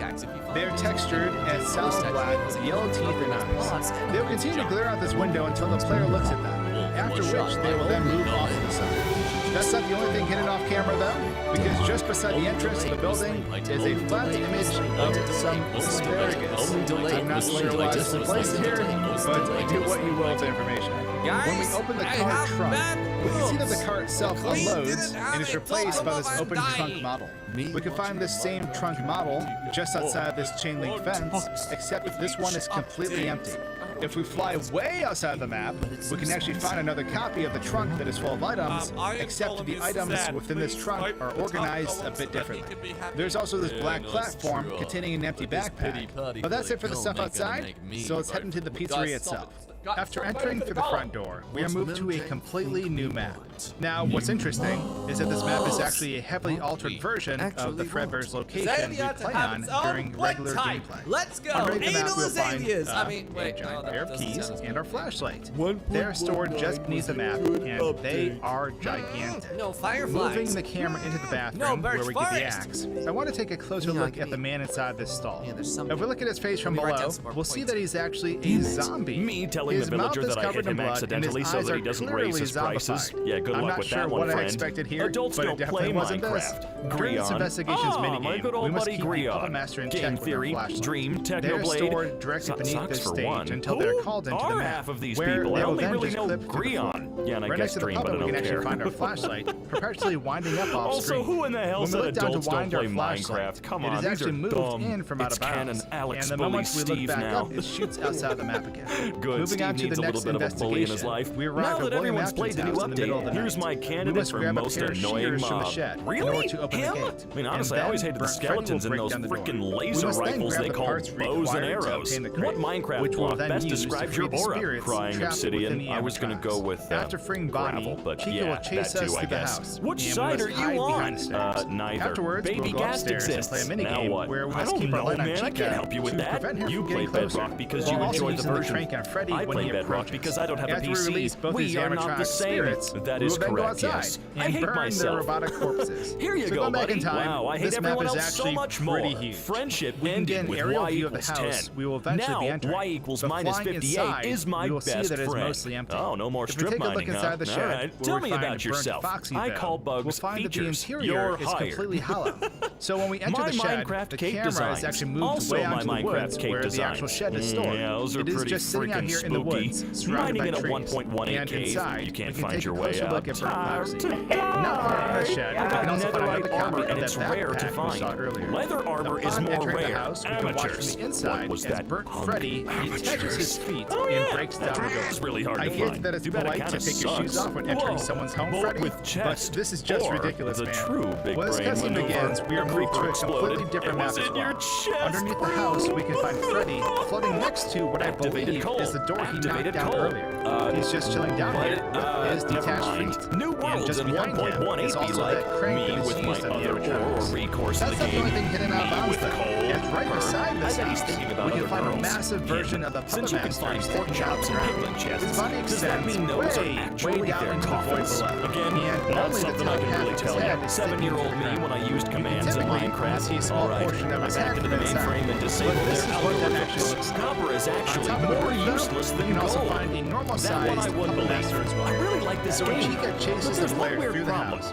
They are textured as solid black with yellow teeth and eyes. They will continue to glare out this window until the player looks at them, after which they will then move off to the side. That's not the only thing hidden off camera though, because just beside the entrance to the building is a flat image of some asparagus. I'm not sure why this is placed here, but do what you will with the information. When we open the car trunk, we can see that the car itself unloads and is replaced by this open trunk model. We can find this same trunk model just outside this chain link fence, except this one is completely empty. If we fly way outside the map, we can actually find another copy of the trunk that is full of items, except the items within this trunk are organized a bit differently. There's also this black platform containing an empty backpack. But that's it for the stuff outside, so let's head into the pizzeria itself. After entering through the front door, we are moved to a completely new map. Now, what's interesting is that this map is actually a heavily altered version of the Fredbear's location we play on during regular gameplay. Let's go! Underneath the map, Anal we'll as find alias! a giant pair of keys and our flashlight. They're stored just beneath the map, and they are gigantic. No fireflies. Moving the camera into the bathroom where we get the axe, I want to take a closer look at the man inside this stall. If we look at his face from below, we'll see that he's actually a zombie. Me telling the villager that I hit him accidentally so that he doesn't raise his prices. Yeah, good luck with that one, friend. I'm not sure what I expected here, Adults but don't it play definitely wasn't this. Minecraft. During this investigations minigame, my good old we must buddy keep the puppet Grion. master in Game check with theory, our flashlight. dream, They're technoblade. stored directly beneath this stage until they're called into the Are map, half of these where people. I they will only then really just know clip to the floor. Grion. Yeah, and I Right guess next to the dream, but I puppet, we don't can actually care. find our flashlight, perpetually winding up off Also, screen. who in the hell When we said look down adults to don't wind play our flashlight, Minecraft? Come it on, is these actually are moved dumb. in from out It's of bounds. Canon Alex And the Bully moment we look Steve back now. up, it shoots outside the map again. Good, Moving Steve on to needs the a little next bit of a bully in his investigation, life. we arrive Now at that William everyone's played the new Afton's house in the middle of the update, here's night. my We candidate must for grab a most pair of annoying shears from the mob. shed in Really? order to open the Him? gate. I mean, honestly, I And always then hated the Brent Freddy will skeletons in break those down the door. freaking We laser must then rifles grab they the call parts bows and required to arrows. obtain the What crate, Minecraft which we'll block then best use to describes free your the aura? spirits Crying trapped within obsidian. the I was gonna go animatronics. with After freeing Bonnie, gravel, but Chica yeah, will chase that us too, to I the guess. house. Which and we side must are you hide behind on? the stairs. Neither. Afterwards, Baby we'll go gas upstairs and exists. play a Now minigame what? where we I must don't keep our know, line on man. I Chica can't help you with to that. prevent her You from play getting closer. Bedrock because While you also enjoy the using version. crank on Freddy I when play he Bedrock approaches. because I don't have a After we PC. release both We these are not the animatronic same. spirits, That we is will then go correct, outside yes. and I hate burn myself. their robotic corpses. Here you So go, going back buddy. in time, Wow, I hate this map everyone is else so actually much more. pretty huge. Friendship We can ended get an with aerial y view of the equals house 10. we will eventually Now, be entering. y equals But minus flying 58 inside, is my we will see best that it's friend. mostly empty. Oh, no more If we strip take a look mining, inside huh? the All shed, right. where Tell we me find about burnt yourself. Foxy I Bell, call bugs we'll find features. that the interior You're is hired. completely hollow. So when we enter My the shed, Minecraft the cake camera is designs. actually moved Also way my out into the Minecraft woods cake where designs. the actual shed is stored. Yeah, those are It is pretty just sitting out freaking here in the spooky. woods, surrounded Mining by in a trees. 1.18 And cave, inside, you can't we can find take your a way closer out. look at burnt Tired Foxy. to Not far from the shed, I we can got also find another netherite armor copy and of it's that rare to backpack we saw find. earlier. Leather armor is Upon more entering the rare. house, we can watch Amateurs. from the inside What was as that? burnt Punk? Freddy detaches his feet and breaks down the door. It's really hard I to get find. that it's Too bad it polite to kinda take your shoes sucks. off when entering Whoa, someone's home, bolt Freddy, with but chest. this is just Or ridiculous, the man. true big Well, this brain cutscene maneuver. begins, we are The moved to a creeper completely exploded. different It map was as in your well. chest, Underneath the bro. house, we can find Freddy floating next to what I Activated believe coal. is the door he knocked Activated down coal. earlier. He's just chilling down here with his never detached mind. feet. New And worlds just in behind him 1.18 is be also like that crank me that is with my used on the other animatronics. recourse in That's the not the game. only thing hidden out of Me bounds, with though. coal. As right beside this I bet he's house, thinking about we can other find a girls. massive version of the Since puppet you can master find pork sticking out chops the and ground. piglet chests, His body does that extends mean those are way actually down their into the void coffins? below. Again, And not only the something I top can half really of his tell head you. is sticking 7-year-old out the me ground. when I used commands in typically Minecraft. see a small All right, portion of I his back head into the from inside. mainframe and But disabled this their is what that algorithms. actually looks like. Copper is On actually top of the more roof, though, useless you than can also gold. find a normal That one I sized wouldn't puppet believe. master as well. I really like this So when game, Chica but chases the there's one player weird through the problem. house,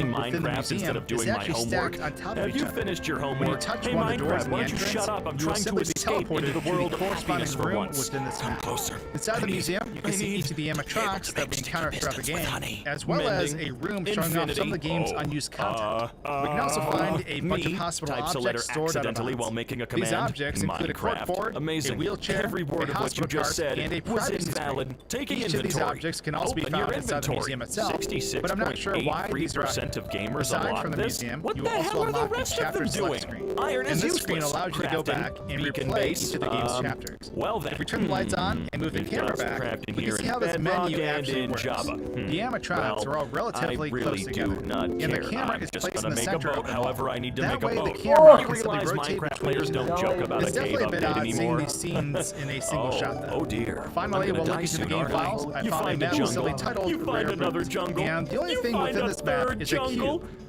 room within the Minecraft museum instead of is doing my actually homework. stacked on top of Have each you other. finished your When you homework? touch Hey, one of the doors Minecraft, in why the don't you entrance, shut up? I'm you will trying to simply be escape teleported into the to world the of corresponding happiness for room once. within this Come room. closer. Inside the museum, you can see each of the animatronics that we encounter throughout the game, as well as a room showing off some of the game's unused content. We can also find a bunch of hospital types a letter objects stored on a accidentally box. while making a command. These objects include a Minecraft. corkboard, Amazing. a wheelchair, Every word a of what you hospital just cart, said and a was privacy invalid. screen. Taking Each inventory. of these objects can also be Open found your inside the inventory. museum itself, 66.83% but I'm not sure why these are of gamers Aside unlock from the this. museum, What you the also hell are the unlock rest the of them chapter select doing? screen. Iron And is this useless. screen allows you to go Crafting, back and beacon replay base. each of the game's chapters. Well then. If we turn the lights on and move the We've camera got some back, crafting we here can see in how this Bedrock menu and actually in works. Java. The animatronics are all relatively I really close together, do not and the care. camera I'm is just placed in gonna the make a center boat of the however wall. I need to That make a way, the boat. camera You can simply realize rotate Minecraft between players don't joke about It's a cave definitely a bit update odd seeing anymore. these scenes in a single shot, though. Oh dear. Finally, I'm while gonna die looking through the soon, game aren't I? files, I You found a find a map jungle. simply titled You find Rare another Fruits. jungle. And the only You thing find within a this map third is a jungle. cube.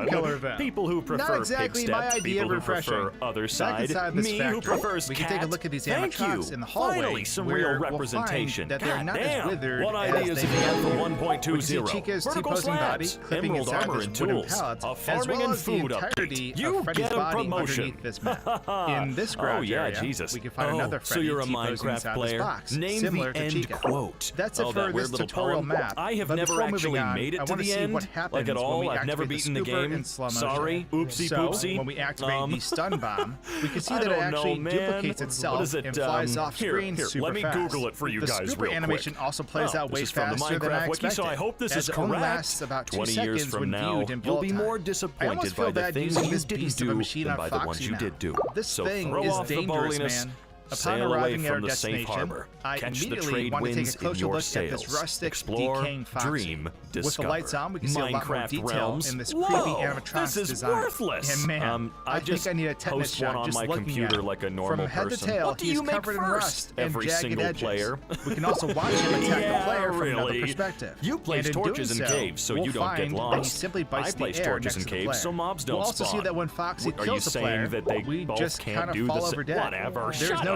bomb killer, then. People who prefer Not exactly pig my step, idea people of who prefer refreshing. other Back side, inside this me factory, who prefers we cat. can take a look at these Thank animatronics you. in the hallway. Finally, some where real we'll representation. find that they're God not damn. as withered What as ideas they have you got for appear. 1.20? We can see Chica's Vertical T-posing body slabs, clipping emerald inside armor this and wooden tools, pallet, a as farming well and as the food entirety update. You of Freddy's get a body promotion. underneath this map. In this garage yeah, area, Jesus. we can find another so Freddy you're a T-posing Minecraft inside player. this box, Name similar the to end Chica. quote. That's it oh, for that weird this little tutorial poem. map. I have But never before actually moving on, made I it to wanna the see end, what happens like at when all. we I've never activate beaten the scooper game. in slow motion. Sorry, oopsie So, poopsie. when we activate the stun bomb, we can see I that it don't actually know, man. duplicates What itself is it, and flies off here, screen here, super let me fast. Google it for you the guys scooper real quick. animation also plays out way this is from the faster than I Minecraft Wiki, expected. so I hope this as is it only correct. lasts about 2 20 years seconds from when now, viewed in you'll bullet be time. more I almost disappointed feel by the bad things using you this didn't beast of a do machine than on by the ones Foxy you now. did do. This So thing throw is off the dangerous, bulliness, man. Upon sail away arriving at our from the safe destination, harbor. I Catch the immediately trade want to take winds a in closer your look at sails. this rustic, Explore, decaying Foxy. dream, With the discover. lights on, we can see a lot more Minecraft detail realms. in this Whoa, creepy animatronics this is design. worthless. And man, I think just I need a tetanus post one shot on just my looking computer at it. like a normal From head person. to tail, What do he's you make covered in first? rust and Every jagged single edges. player. We can also watch him attack Yeah, the player from another really. perspective. You place And in torches doing in caves so we'll you don't get find that lost. he simply bites I place the air torches in next to the caves so player. mobs don't We'll also see spawn. that when Foxy Are you kills the player, saying that they we both just can't kind of do fall the over same? dead. Whatever. There's Shut no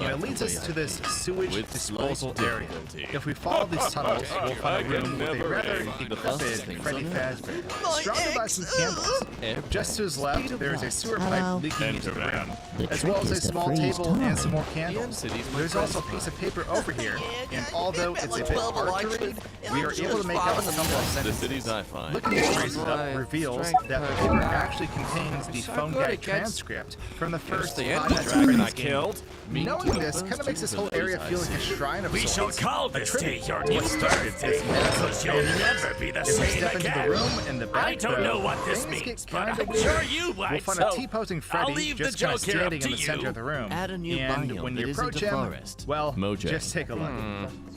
It leads us to this sewage disposal area. If we follow these tunnels, we'll find a room with a rather decrepit Freddy Fazbear, surrounded by some candles. Just to his left, there is a sewer pipe leaking into the ground, as well as a small table and some more candles. There's also a piece of paper over here, and although it's a bit hard to read, we are able to make out a couple of sentences. The cities I find. Looking at this up reveals that the paper actually contains the phone guide transcript from the first 5 minutes I killed. Knowing this kind of makes this whole area feel like a shrine of We shall sorts. call this day your new birthday, because you'll never be the If we same step into the again. room in the back, I don't know what this things means, get but kind of I'm weird. sure you We'll like, find so a T-posing I'll Freddy leave the just kind of joke here up standing to in the center you. of the room. Add a new And biome when that you isn't approach a him, forest. well, Mojang. just take a look.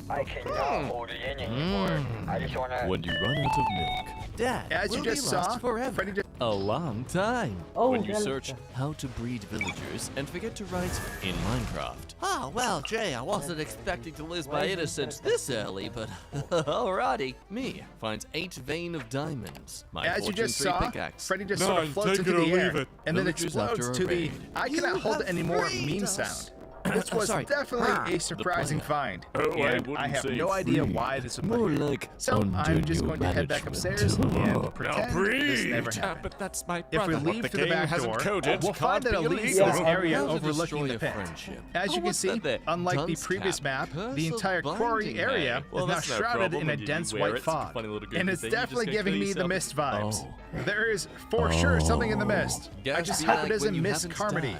I cannot hold it in anymore. I just wanna. When you run out of milk. Dad, As you we'll just be lost saw, forever. Freddy just A long time. Oh, when you well, search how to breed villagers and forget to write in Minecraft. Oh, well, Jay, I wasn't expecting to lose my innocence this early, but alrighty. Me finds 8 vein of diamonds. My As you fortune just 3 saw, pickaxe. Freddy just sort of floats into the air, and then Villagers explodes after a to the raid. I cannot hold it anymore meme sound. This was Sorry. definitely a surprising find, and I have no idea why this would More put here. like So I'm under just new going to head back management. upstairs and pretend this never happened. But that's my If we brother. leave The through the game back hasn't door, coded, we'll find that it can't be leads to this illegal. area How to overlooking destroy the a pit. friendship. As you can what's see, that there? unlike the Dunce previous cap. map, Curse the of entire quarry binding area mag. is now shrouded in a dense white fog, and it's definitely giving me the mist vibes. There is for sure something in the mist. I just hope it isn't Mist Carmody.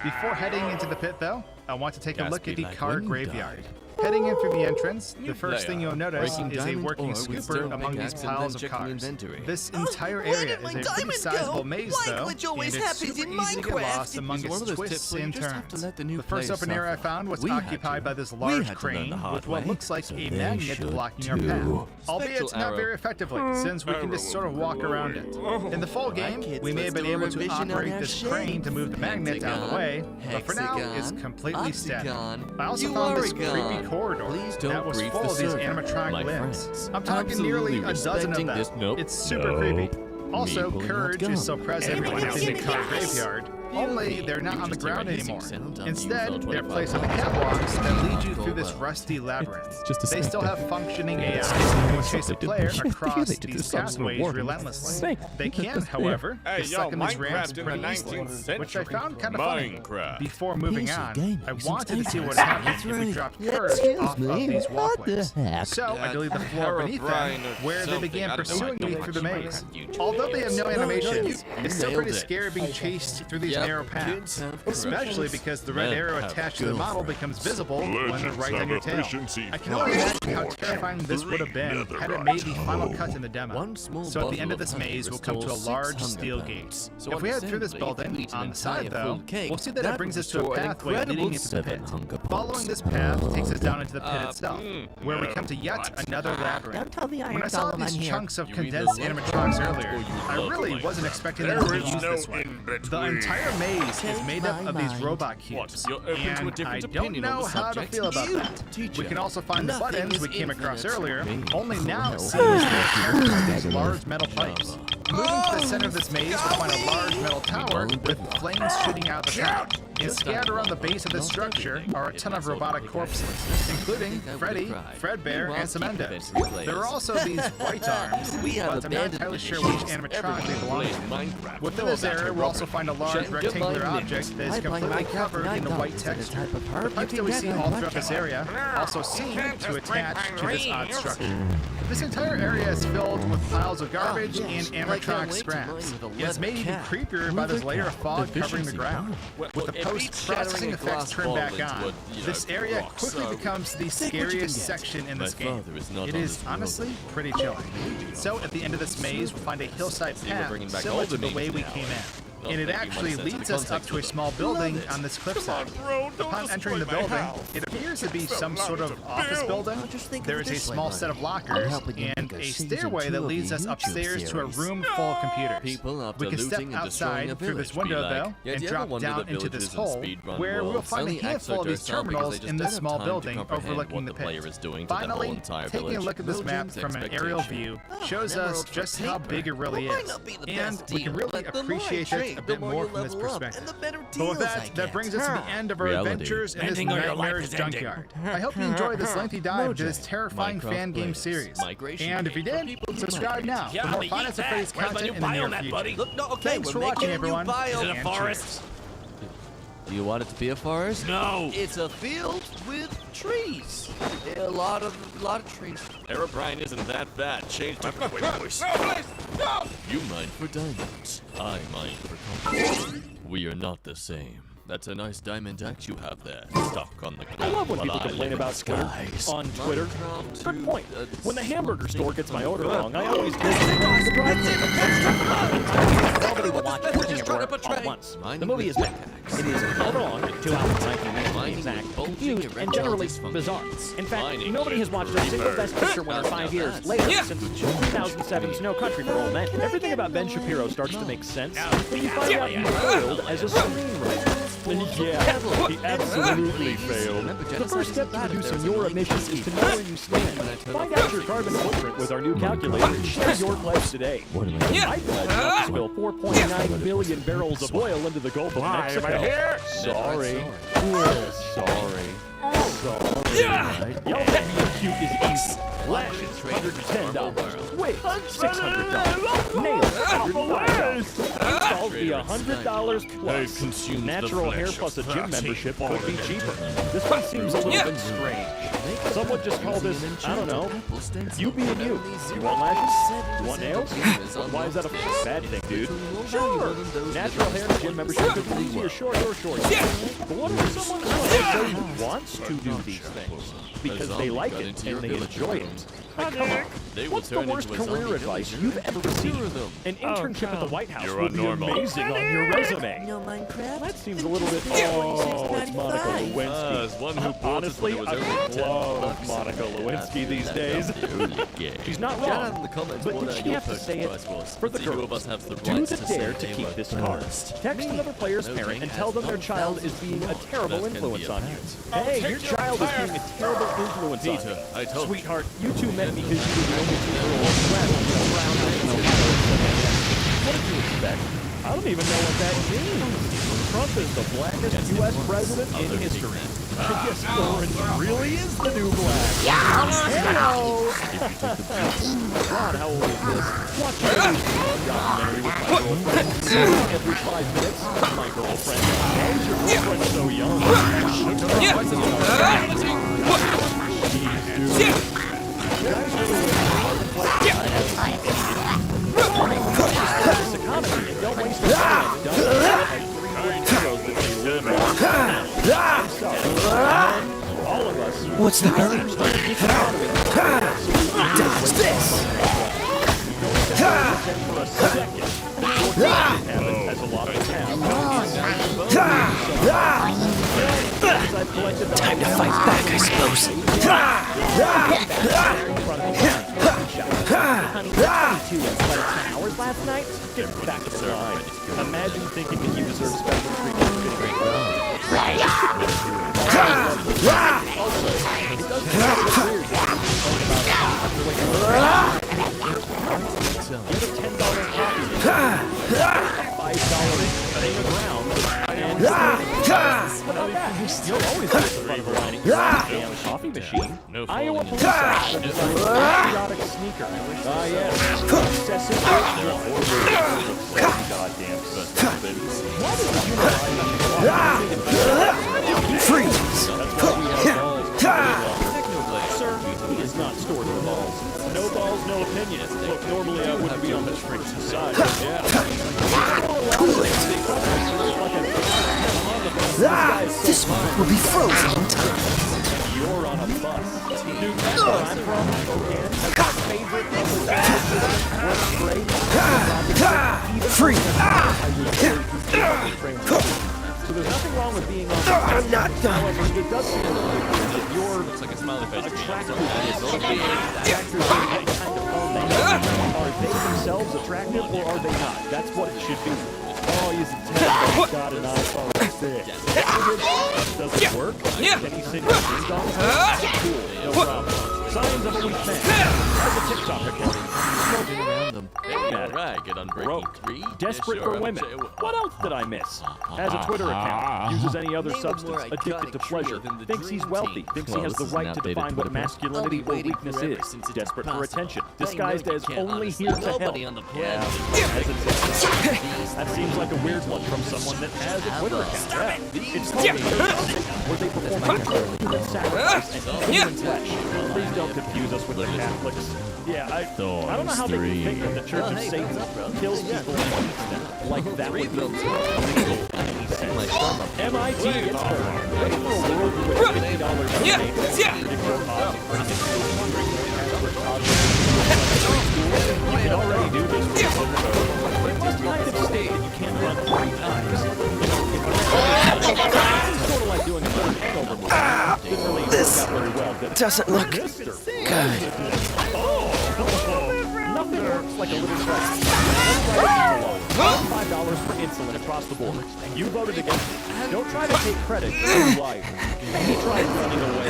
Before heading into the pit, though, I want to take a look at the car graveyard. Heading in through the entrance, the first thing you'll notice Breaking is a diamond working ore with scooper stone among these pickaxe and piles then of checking cars. inventory. This entire where area did my is a pretty diamond sizable go? maze, Why though, glitch always and it's happens super in easy to get Minecraft? lost among These are one its of those twists tips where you and just have to turns. let the new The first players open area I suffer. found was We had occupied to. by this We large had to learn crane the hard with what way, looks like so a they magnet should blocking our too. path, albeit Spectral not arrow. very effectively, since we can just sort of walk around it. In the full game, kids, we may have let's been do a able to revision on operate our this shape. crane to move the magnet out of the way, but for now, it's Hexagon, completely static. octagon, I also you found are this a god. creepy corridor Please don't that was grief full the of these server, animatronic my limbs. friends. I'm talking nearly a dozen of Absolutely them. respecting this. Nope. It's super creepy. Also, pulling out courage gum. is so present Everyone else within the in car the house. graveyard. Only they're not on the ground anymore. Sound on Instead, UFO they're 25. placed on the catwalks that lead you through this rusty labyrinth. They still have functioning AI and will chase the player across these pathways relentlessly. They can, however, Hey, get yo, stuck in these ramps Minecraft in the pretty 19th easily, which I century. found kind of funny. Minecraft. Before moving Piece of on, game I using wanted to see what papers. happened That's if we right. dropped Yeah, curves excuse off of me. these What walkways. the heck? So I deleted the floor beneath them, where they began pursuing me through the maze. Although they have no animations, it's still pretty scary being chased through these narrow paths, especially because the red arrow attached to the model becomes visible when they're right on your tail. I can only imagine how terrifying this would have been had it made the final cut in the demo. One small So at the end bottle of this of honey maze, we'll come to a restores large 6 steel hunger gate. pounds. So If we head through this understandably, building, if you eat on an the side entire though, full cake, we'll see that it that brings would us to a restore an pathway leading incredible into the 7 pit. hunger Following points. this path takes us down into the pit itself, where we come to yet another labyrinth. Don't tell the When I Iron saw Golem these I'm here. chunks of You either condensed love animatronics Minecraft earlier, or you I love really Minecraft. wasn't expecting them There to is use no this way. in-between. The entire maze is Change made up my of these mind. robot cubes, What, you're open to a and different I don't opinion on know the how to subject? feel about You, that. teacher. We can also find the Nothing buttons is we came across infinite earlier, to me. only now No. seeing as they're characters of these large metal pipes. Moving to the center of this maze, we'll find a large metal tower with flames shooting out the top. And scattered around the base of this structure are a ton of robotic corpses, including Freddy, Fredbear, and Samenda. There are also these white arms, We have but I'm not abandoned entirely the sure which issues. animatronic they belong Plays to. Minecraft. Within this area, we'll also find a large Check rectangular my object that is I play completely Minecraft covered and in a I white don't. Is it a texture. type of herb The you pipes can that we get see in all Minecraft? throughout this area also seem to attach to this odd structure. This entire area is filled with piles of garbage and animatronic scraps. It's made even creepier by this layer of fog covering the ground. With the post-processing effects turned back on, this area quickly becomes the scariest section in this game. It is honestly pretty chilling. So at the end of this maze, we'll find a hillside path similar to the way we came in. And it actually leads us up to a small building on this cliffside. Upon entering the building, it appears to be some sort of office building. There is a small set of lockers and a stairway that leads us upstairs to a room full of computers. We can step outside through this window though and drop down into this hole where we'll find a handful of these terminals in this small building overlooking the pit. Finally, taking a look at this map from an aerial view shows us just how big it really is, and we can really appreciate it a bit more from this perspective. But with that brings us to the end of our adventures in this nightmarish junkyard. I hope you enjoyed this lengthy dive into this terrifying fan game series. And if you did, subscribe now for more Final Fantasy content in the near future. Thanks for watching, everyone. Is it a and forest? cheers. Do you want it to be a forest? No! It's a field with trees. A lot of trees. Aeroprine isn't that bad. Change my voice. No, please! No! You mine for diamonds. I mine for copper. We are not the same. That's a nice diamond axe you have there, stuck on the ground. I love when people While I complain live in about Twitter. skies. On Twitter. Minecraft Good to, point. When the hamburger store gets my order wrong, I always go Nobody will watch everything everywhere all at once. The movie is bad. It is overlong, 2 hours, 19 minutes to be exact, confused, and generally bizarre. In fact, nobody has watched a single Best Picture winner 5 years later since 2007's No Country for Old Men. Everything about Ben Shapiro starts to make sense when you find out he failed as a screenwriter. Yeah, he absolutely failed. The first step to reducing your emissions is to know where you stand. Find out your carbon footprint with our new calculator and share your pledge today. I pledge not to spill 4.9 million barrels of oil into the Gulf of Mexico. Sorry. Sorry. Y'all bet me cute is easy. Lash is $110. Wait, $600. Nails, $100. Install be $100 plus. Natural hair plus a gym membership could be cheaper. This one seems a little bit strange. Someone just call this, I don't know, you being you. You want lashes? You want nails? Why is that a bad thing, dude? Sure. Natural hair and gym membership could be easier, short or short. But what if someone who wants to do these things? Because they like it and they enjoy it. Come on. What's the worst career advice you've ever received? An internship at the White House would be amazing on your resume. No Minecraft? That seems a little bit... Oh, it's Monica Lewinsky. one who Honestly, I love Monica Lewinsky these days. She's not wrong, but did she have to say it for the girls? Do the dare to keep this card. Text another player's parent and tell them their child is being a terrible influence on you. Hey, your child is being a terrible influence on you. Sweetheart, you two met because you were the only two girls left around What did you expect? I don't even know what that means. Trump is the blackest U.S. president in history. I guess orange really is the new black. Hello! God, how old is this? Watch my documentary with my girlfriend. Every 5 minutes, my girlfriend. Why is your girlfriend so young? This economy, and don't waste your time. All of us. What's the hurry? What's this? Time to fight back, I suppose. Hours last night? Get back to the line. Imagine thinking that you deserve special treatment. Get a $10 coffee, $5 in the ground, and you'll always have the fun of lining your coffee machine. Iowa police officer designed a patriotic sneaker. Ah, yes. Excessive goddamn stupid. Why does the freeze? Sir, he is not stored for balls. No balls, no opinion. Look, normally I wouldn't be on this freak's side, but yeah. This one will be frozen in time. You're on a bus. New where I'm from, Spokane, has my favorite public transit. Free. So there's nothing wrong with being on the bus. I'm not done. However, it does seem that you're attractive. Are they themselves attractive or are they not? That's what it should be. Oh, he's a 10, but he's got an iPhone 6. Does it work? Can he sing a ding dong? Cool, no problem. Signs of a weak man. As a TikTok account. Floating around them. Hey, alright, get on breaking Broke. 3. Desperate for women. What else did I miss? Has a Twitter account. Uses any other substance. Addicted to pleasure. Thinks he's wealthy. Thinks he has the right to define what masculinity or weakness is. Desperate for attention. Disguised as only here to help. Yeah. That seems like a weird one from someone that has a Twitter account. Yeah. It's where they perform a human sacrifice and human flesh. Please don't confuse us with the Catholics. Yeah, I don't know how they can think that the Church of Satan kills people and eats them. Like that would be illegal. MIT gets burned. Ready for a world with $50 You can already do this with Coca-Cola. It must kind of state that you can't run 3 times. It's sort of like doing a hangover movie. Didn't really work out very well. Doesn't look good. Nothing works like a little price. $5 for insulin across the board. You voted against it. Don't try to take credit for your life. You tried running away.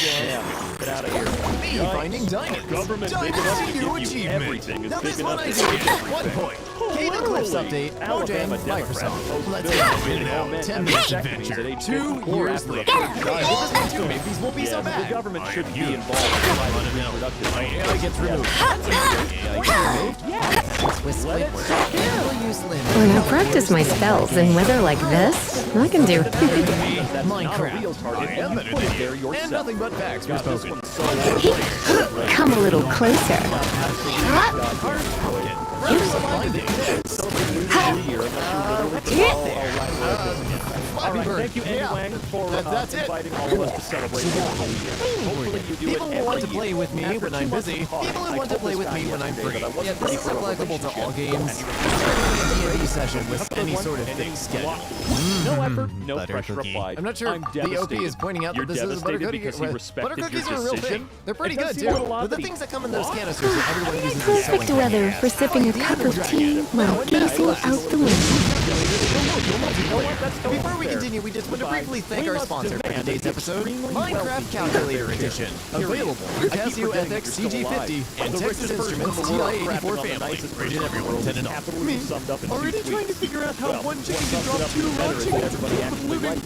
Yeah, get out of here. Me finding diamonds. Government big enough to give you everything is big enough to give you 1 point. Cave Eclipse update. Mojang, Microsoft. Let's go. 10 minutes adventure. 2 years later. Maybe these won't be so bad. The government should be involved in private reproductive. AI gets removed. AI gets removed. When I practice my spells in weather like this, I can do Minecraft. And nothing but facts were spoken. Come a little closer. Thank you, Andy Wang, for inviting all of us to celebrate this whole year. Hopefully you do People it who want every to play year. with me After when I'm 2 months busy. of college, People who I want to told play this with guy me when I'm free. yesterday that I Yeah, wasn't this ready is for a applicable to all relationship. games. D&D session with any sort of fixed schedule. No effort, no Butter pressure cookie. applied. I'm not sure I'm if the OP devastated. is pointing out You're that this is a butter devastated cookie. because he respected Butter cookies your are a real decision. thing. They're pretty It does good seem a too. little odd But the that he- things that come in those canisters that everyone uses is perfect selling weather for sipping a cup of tea while gazing out the window. Before we continue, we just want to briefly thank our sponsor for today's episode, Minecraft Calculator Edition. Available for Casio FX CG50 and Texas Instruments TI-84 family. Rated everyone 10 and up. Me, already trying to figure out how one chicken can drop 2 raw chickens for the living.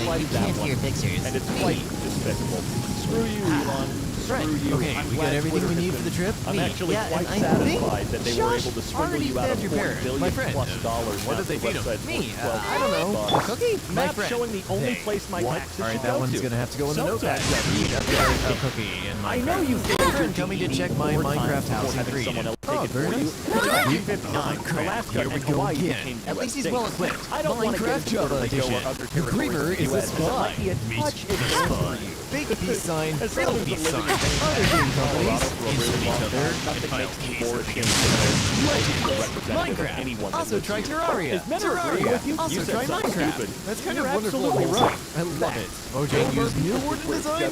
And it's quite despicable. Screw you, Elon. Screw you. Okay, we got everything we need for the trip. I'm actually Yeah, quite and I think satisfied that they were able to swindle already you out of fed your $4 parent, billion my friend. plus dollars. What did they feed him? website Me, for I don't know. $12. A cookie? My Map friend. showing the only Hey, place my what? taxes All right, should that go one's to. gonna have to go in the Sometimes notepad. I need A cookie in I Minecraft. know you Friend coming to check my Minecraft house in 3. Someone else Oh, take it very for you. nice. Alaska Here we and go Hawaii again. became At US least he's states. well equipped. I don't want to get Minecraft into Java Puerto Rico Edition. or other The territories Creeper of the is the US, but it spy. might be a touch advanced for you. Big peace sign, As little long as peace the sign. living Other game companies for a really insult long each other. time, nothing makes me more ashamed than a Minecraft. anyone that Also lives try here. Terraria. Is men agree with you? Also You said try something Minecraft. stupid. That's kind You're of wonderful. absolutely right. I love it. Mojang used new warden design.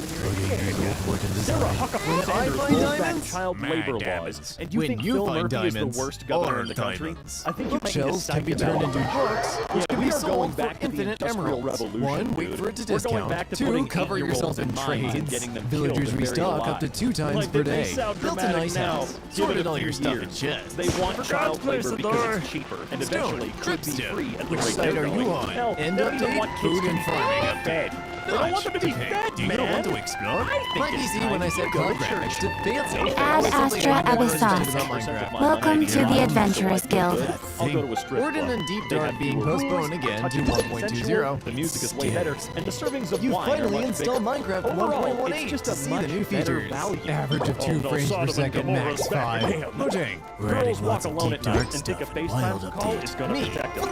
Sarah Huckabee When I Sanders find rolled back diamonds, child labor laws, and you When think you Phil find Murphy is diamonds, the worst governor are in the country? diamonds. I think you might need to Bookshelves can be psych turned it into out. books, which Yeah, can we be are sold going for back to the infinite Industrial emeralds. Revolution, One, wait dude. for it to We're going discount. back to 2, putting cover 8-year-olds yourself in in mines and trades. getting them Villagers killed and buried restock alive. up to 2 times Like, per they day. sound Built a dramatic nice now. house. Give Sorted it all a your few stuff in years. chests. They want child labor because it's cheaper, and eventually could be free at the Which rate site they're are you going. on? Hell, End they don't even update? want kids Food to and be farming fed. They don't want them to be fed, Do you man. want to explore? I think My it's PC time when I to said go go to church. graphics to fancy. Ad Astra Abyssos. Welcome to the Adventurers Guild. I'll go to a strip Warden club. and Deep They Dark have being fewer postponed rules, again to touches is 1.20. sensual, The music is way better, and the servings of You wine are finally much installed bigger. Minecraft Overall, 1.18 it's just to a see the much new better features. value. Average of 2 no, frames per Sodom and second, Gomorrah max is back. 5. Damn. Mojang, Girls walk alone at night and take a FaceTime call is gonna protect them.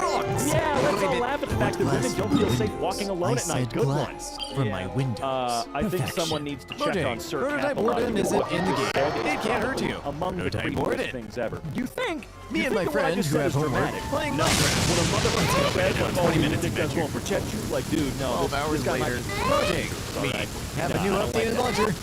Yeah, let's all laugh at the fact that women don't feel safe walking alone at night. Good one. from my windows. I think someone needs to check on Sir Prototype Warden isn't in the game. It can't hurt you. Among the Prototype creepiest Warden. things ever. You think? Me You and think my that what I friend just who said have is homework dramatic? playing No. Minecraft. When a motherfucker said, Bed, "Oh, 20 you minutes think that's adventure. gonna protect you?" Like, dude, no. 12 this hours guy might later. be- Mojang, me. Have a new updated launcher.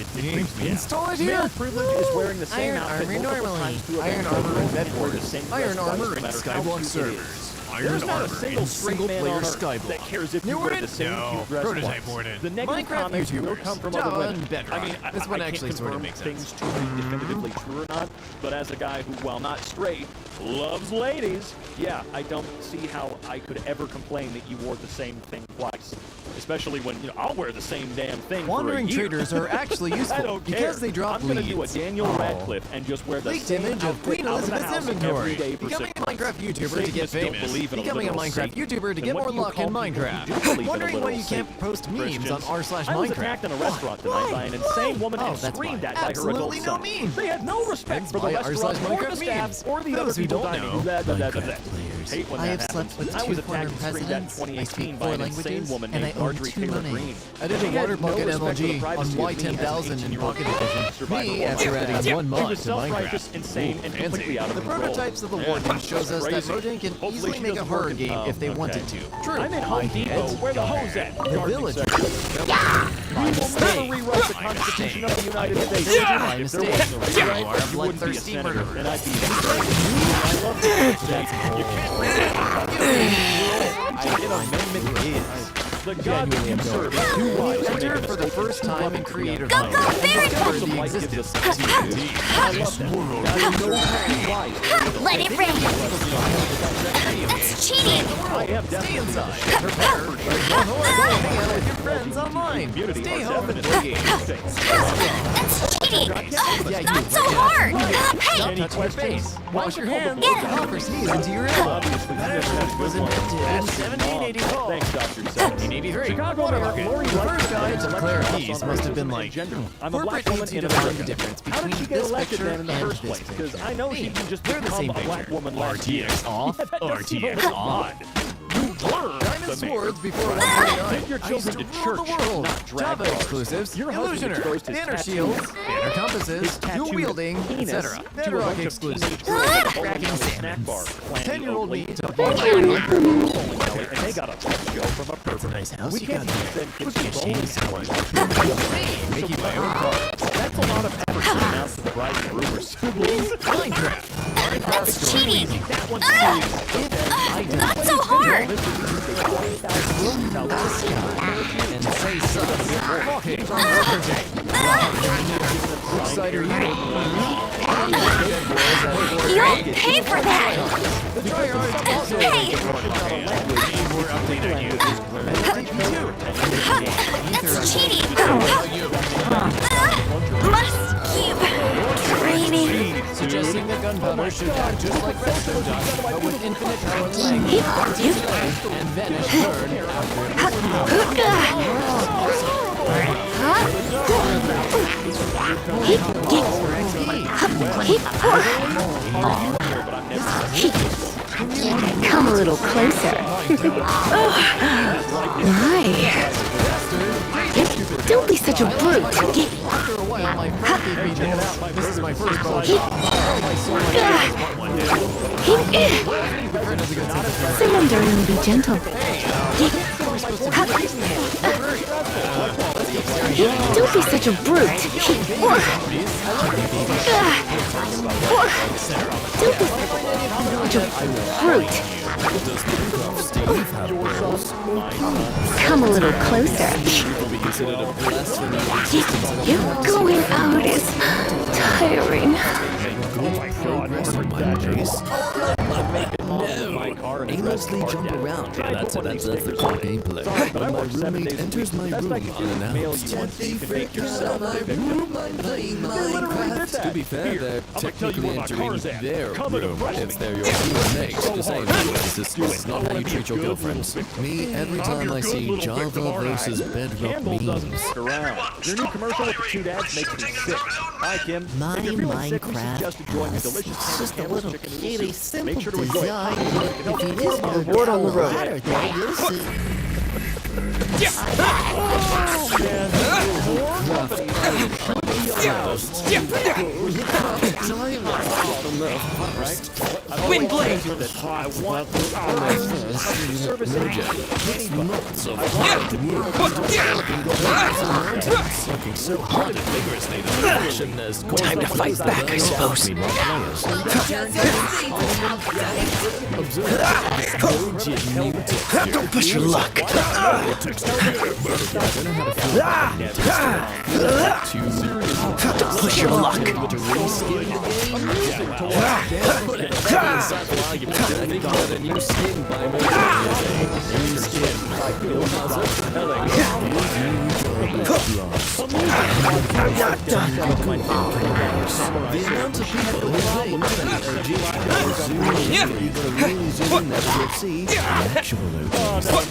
Install it here. Male privilege is wearing the same Iron outfit Armor multiple normally. times to a Iron bed. Armor and Or Bedford. the same Iron dress twice, Armor no and matter how Skyblock cute it servers. is. There's not a single straight man on Earth that cares if you wear the same cute dress Prototype once. Warden. The negative Minecraft comments will YouTubers. come from Java other women. and Bedrock. I mean, This one I actually can't sort of confirm makes sense. things to be definitively true or not, but as a guy who, while not straight, loves ladies, yeah, I don't see how I could ever complain that you wore the same thing twice. Especially when, I'll wear the same damn thing Wandering for a year. traders are actually I useful don't care. because they drop I'm gonna do a leads. Daniel Radcliffe and just wear the Leaked same image of outfit Queen out of the Elizabeth's house inventory. every day for Becoming a 6 months. Minecraft YouTuber to get Satanists don't famous. believe in a Becoming a literal Minecraft Satan. YouTuber to Then get what more do you luck in call people who Minecraft. do believe in a Wondering why literal you can't Satan? post memes on Christians. r/Minecraft. I was attacked in a restaurant tonight by an insane woman and that's screamed why. at by her adult Absolutely no son. meme. They had no respect for the By restaurant or r/Minecraft the staff memes. or the Those other who people don't dining. know, Blah, blah, blah, blah, blah. Minecraft players. Hate when I that have slept happens. with I was two former attacked and screamed at in presidents. I 2018 speak by 4 an insane languages, woman and I named own Marjorie 2 Taylor money. Greene. I did She a had water no bucket respect for the MLG on privacy of me as an Y10,000 in 18-year-old Pocket Edition. survivor Me of after Minecraft. adding 1 He mod was to self-righteous, Minecraft. insane, and completely out of The control. prototypes of the Yeah, Warden shows us that crazy. Mojang can Hopefully easily she make a doesn't horror work- game if they okay. wanted to. True. I'm in Home Depot. Where the hose at? The Villager. We will never rewrite the Constitution of the United States. If there wasn't a rewrite, you wouldn't be a bloodthirsty senator, murderer. and I'd be I love that. You can't amendment is. The God that you serve is too wise. Enter for the first time in creative Go, mode. go, and discover Fairy the Light existence gives us of TNT. I love that. God knows too wise. Let it rain. That's cheating. I am Stay definitely inside. Prepare for hang out with your friends online. Stay home and play games. That's cheating. Yeah, you. Not so hard. Stop Hey, touching your face. Wash your hands. Get it. Cough or sneeze into your elbow. Was invented in 1784. Thanks, Dr. 1783. Chicago Whatever. Mayor Lori The first guy Lightfoot to was declare elected peace on must have racism been and like, gender. I'm a black corporate woman needs you in to find America. the difference How did between she get this elected picture then in the and first this place? Because picture. I know she can just They're the become same a black picture. woman last year. RTX off, That doesn't seem a RTX little on. odd. You were Diamond the mayor. swords before Take your 149. I used children to to rule church, the world. not drag Java cars. exclusives, Your husband Illusioner, exposed his banner tattoo, shields, banner compasses, dual wielding, penis etc. to a Bedrock bunch of exclusive. teenage girls at a Cracking bowling alley snack salmons. bar, planning 10-year-old Oakley. me to Bowling alley, and they got a pet show from a That's a nice house We you can't got just there. send Look kids at to you, bowling James. alleys. Making my own car. That's a lot of effort to announce to the bride and groom or siblings. Minecraft. That's cheating. That one's Not so hard. And say something. Walking on Worker Which side are you? You'll pay for that. The tryhards also Hey. more updated on you. That's cheating. Must keep training. Suggesting that gunpowder should act just like redstone does, but with infinite power and length, and vanish burn after Come a little closer. Why? Don't be such a brute. After a while, my friend gave me this. This is my first bonus. My soul Surrender and be gentle. Don't be such a brute. Don't be such a brute. Come a little closer. Going out is tiring. Aimlessly jump around. Yeah, that's the core gameplay. When my roommate enters my room unannounced, they freak yourself out. Playing Minecraft. To be fair, they're technically entering their room. It's their your roommate. The same this is not how you treat your girlfriends. Me, every time I see Java versus Bedrock memes. Your new commercial with the 2 dads makes me sick. Hi, Kim. My If you're feeling sick, you should just enjoy my delicious It's just a ham little chicken kitty, soup. simple Make sure to enjoy it. design. It helps If it warm is up the your word on the road, collar. there you'll see. Wind blade! I want service Time to fight back, I suppose. Don't push your luck. Don't push your luck. I'm not done.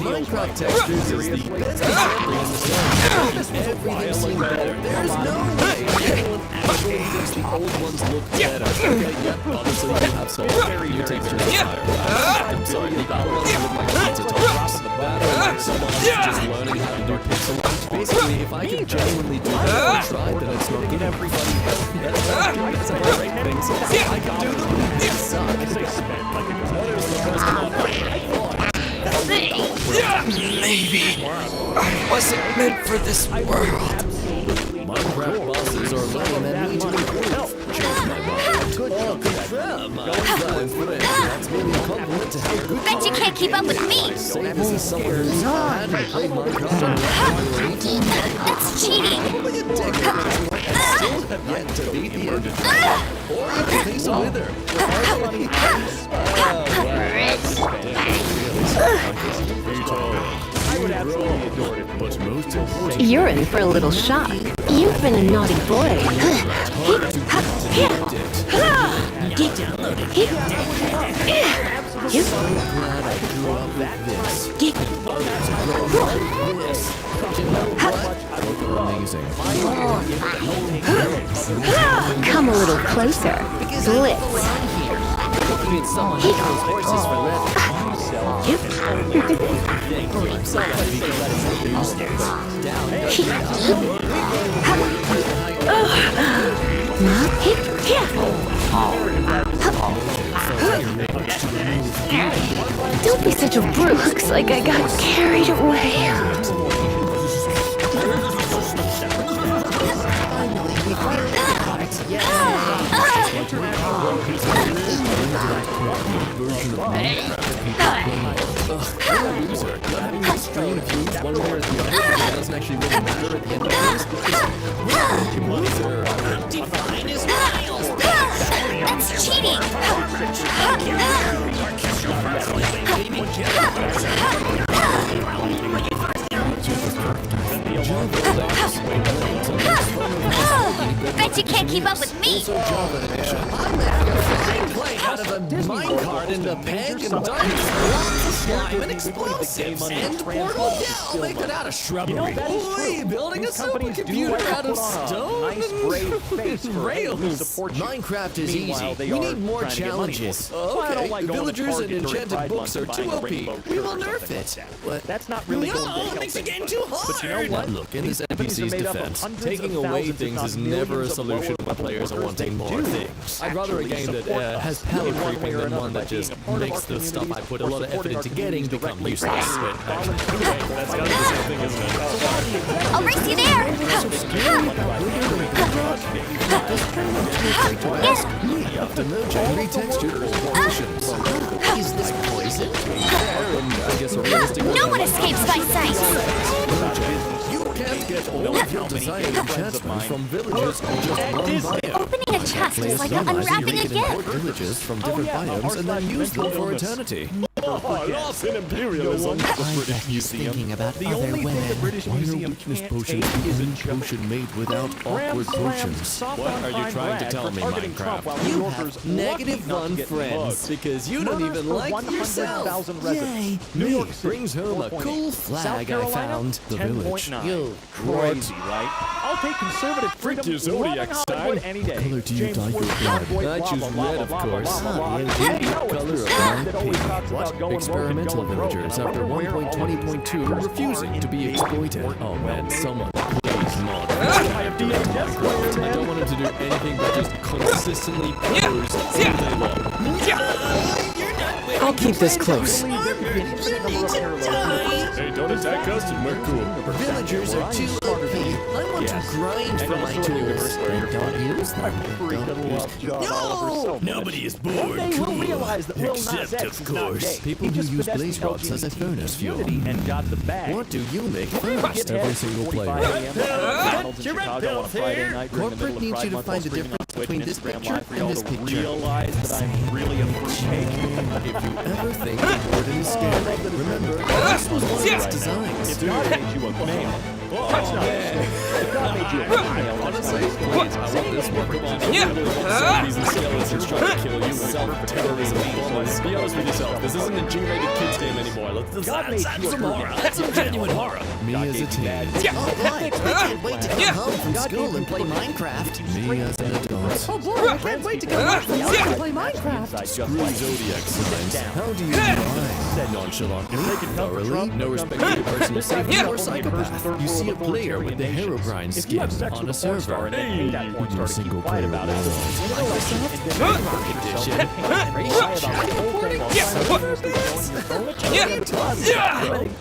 Minecraft textures is the best example of the everything seems better. There's no way anyone actually thinks the old ones look better. Okay, yep, obviously you have some very new textures. I'm sorry, the old ones look like pizza toppers. The battle like someone just learning how to do pixel art. Basically, if I can genuinely do that and try, then it's not good. Everybody else, that's not good. That's a great thing. So I can do them. It sucks. Maybe I wasn't meant for this world. Minecraft bosses are lame and need to improve. Change my mind. Good confirm. That's really a compliment to how good. Bet you can't keep up with me. Say this is someone who's hadn't played Minecraft That's cheating. only a decade. Still have yet to beat the end. Or you can face a wither. I would absolutely adore it, but most important. You're in for a little shock. You've been a naughty boy. Come a little closer. Blitz. Don't be such a brute. Looks like I got carried away. One way or the other, it doesn't actually really matter at the end of this. Define his miles. That's cheating. Bet you can't keep up with me. Out of a minecart into peg and darkness, slime and explosives and portal. Yeah, I'll make it out of shrubbery. Boy, building a supercomputer out of stone and rails. Minecraft is easy. We need more challenges. Okay, villagers and enchanted books are too OP. We will nerf it. What? That's not really going to help. It makes the game too hard. But you know what? Look, in this NPC's defense, taking away things is never a solution when players are wanting more things. I'd rather a game that has power creeping than one that just makes the stuff I put a lot of effort into getting become useless. That's kind of the same thing, isn't it? I'll race you there. After merging retextures portions. Is this poison? I guess a realistic No one escapes my sight. You can't get all of your desired enchantments from villagers on just one biome. Opening a chest is like unwrapping a gift. Villages from different biomes and then use them for eternity. Lost in imperialism. Thinking about other women. Why are weakness potions the only potion made without awkward potions? What are you trying to tell me, Minecraft? You have -1 friends because you don't even like yourself. Yay! New York City brings home a cool flag I found. The village. You Crazy, right? I'll take conservative freedom your zodiac sign. any day. color do you dye your blood? I choose red, of course. Color of pink. What? Experimental villagers after 1.20.2 refusing to be exploited. Oh man, someone please mod. I don't want him to do anything but just consistently pose all day long. I'll keep this close. Hey, don't attack us and we're cool. Villagers are too OP. I want to grind for my tools. Then don't use them. No! Nobody is bored. Cool. Except, of course, people who use blaze rods as a furnace fuel. What do you make first? Every single player. Corporate needs you to find the difference between this picture and this picture. Realize that I'm really a cake. If you ever think the warden is scary, remember, this was one of its designs. If God made you a male, that's not if God made you a male, Honestly, please, I want this one. Come on, zombies and skeletons trying to kill you. Self-terrorism. Be honest with yourself, this isn't a G-rated kids game anymore. Let's add some horror. Add some genuine horror. Me as a teen. Oh boy, I can't wait to come home from school and play Minecraft. Me as an adult. Oh boy, I can't wait to come home from school and play Minecraft. Screw zodiac signs. How do you lie? Nonchalantly, thoroughly, no respect for your personal safety or psychopath. You see a player with the Herobrine skin on a server. Hey, you single player world.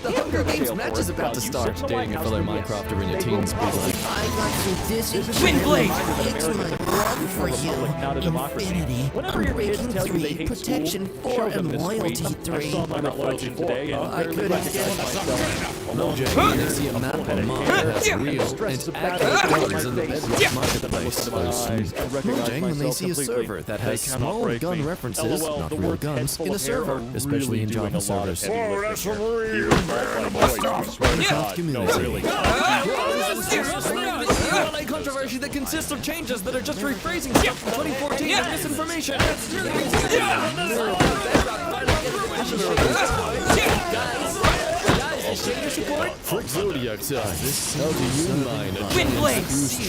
The Hunger Games match is about to start. Dating a fellow Minecrafter in your teens, people like, I got some Twin Blade! It's my love for you. Infinity, Unbreaking 3, Protection 4, and Loyalty 3. I'm not loyalty today. I couldn't get Mojang, they see a map on Mars that's real and accurate guns in the bedrock marketplace. Mojang, when they see a server that has small gun references, not real guns, in a server, especially in Java servers. Minecraft community. a controversy that consists of changes that are just rephrasing stuff from 2014 and misinformation. Frick Zodiac time. How do you mine a Wind blades.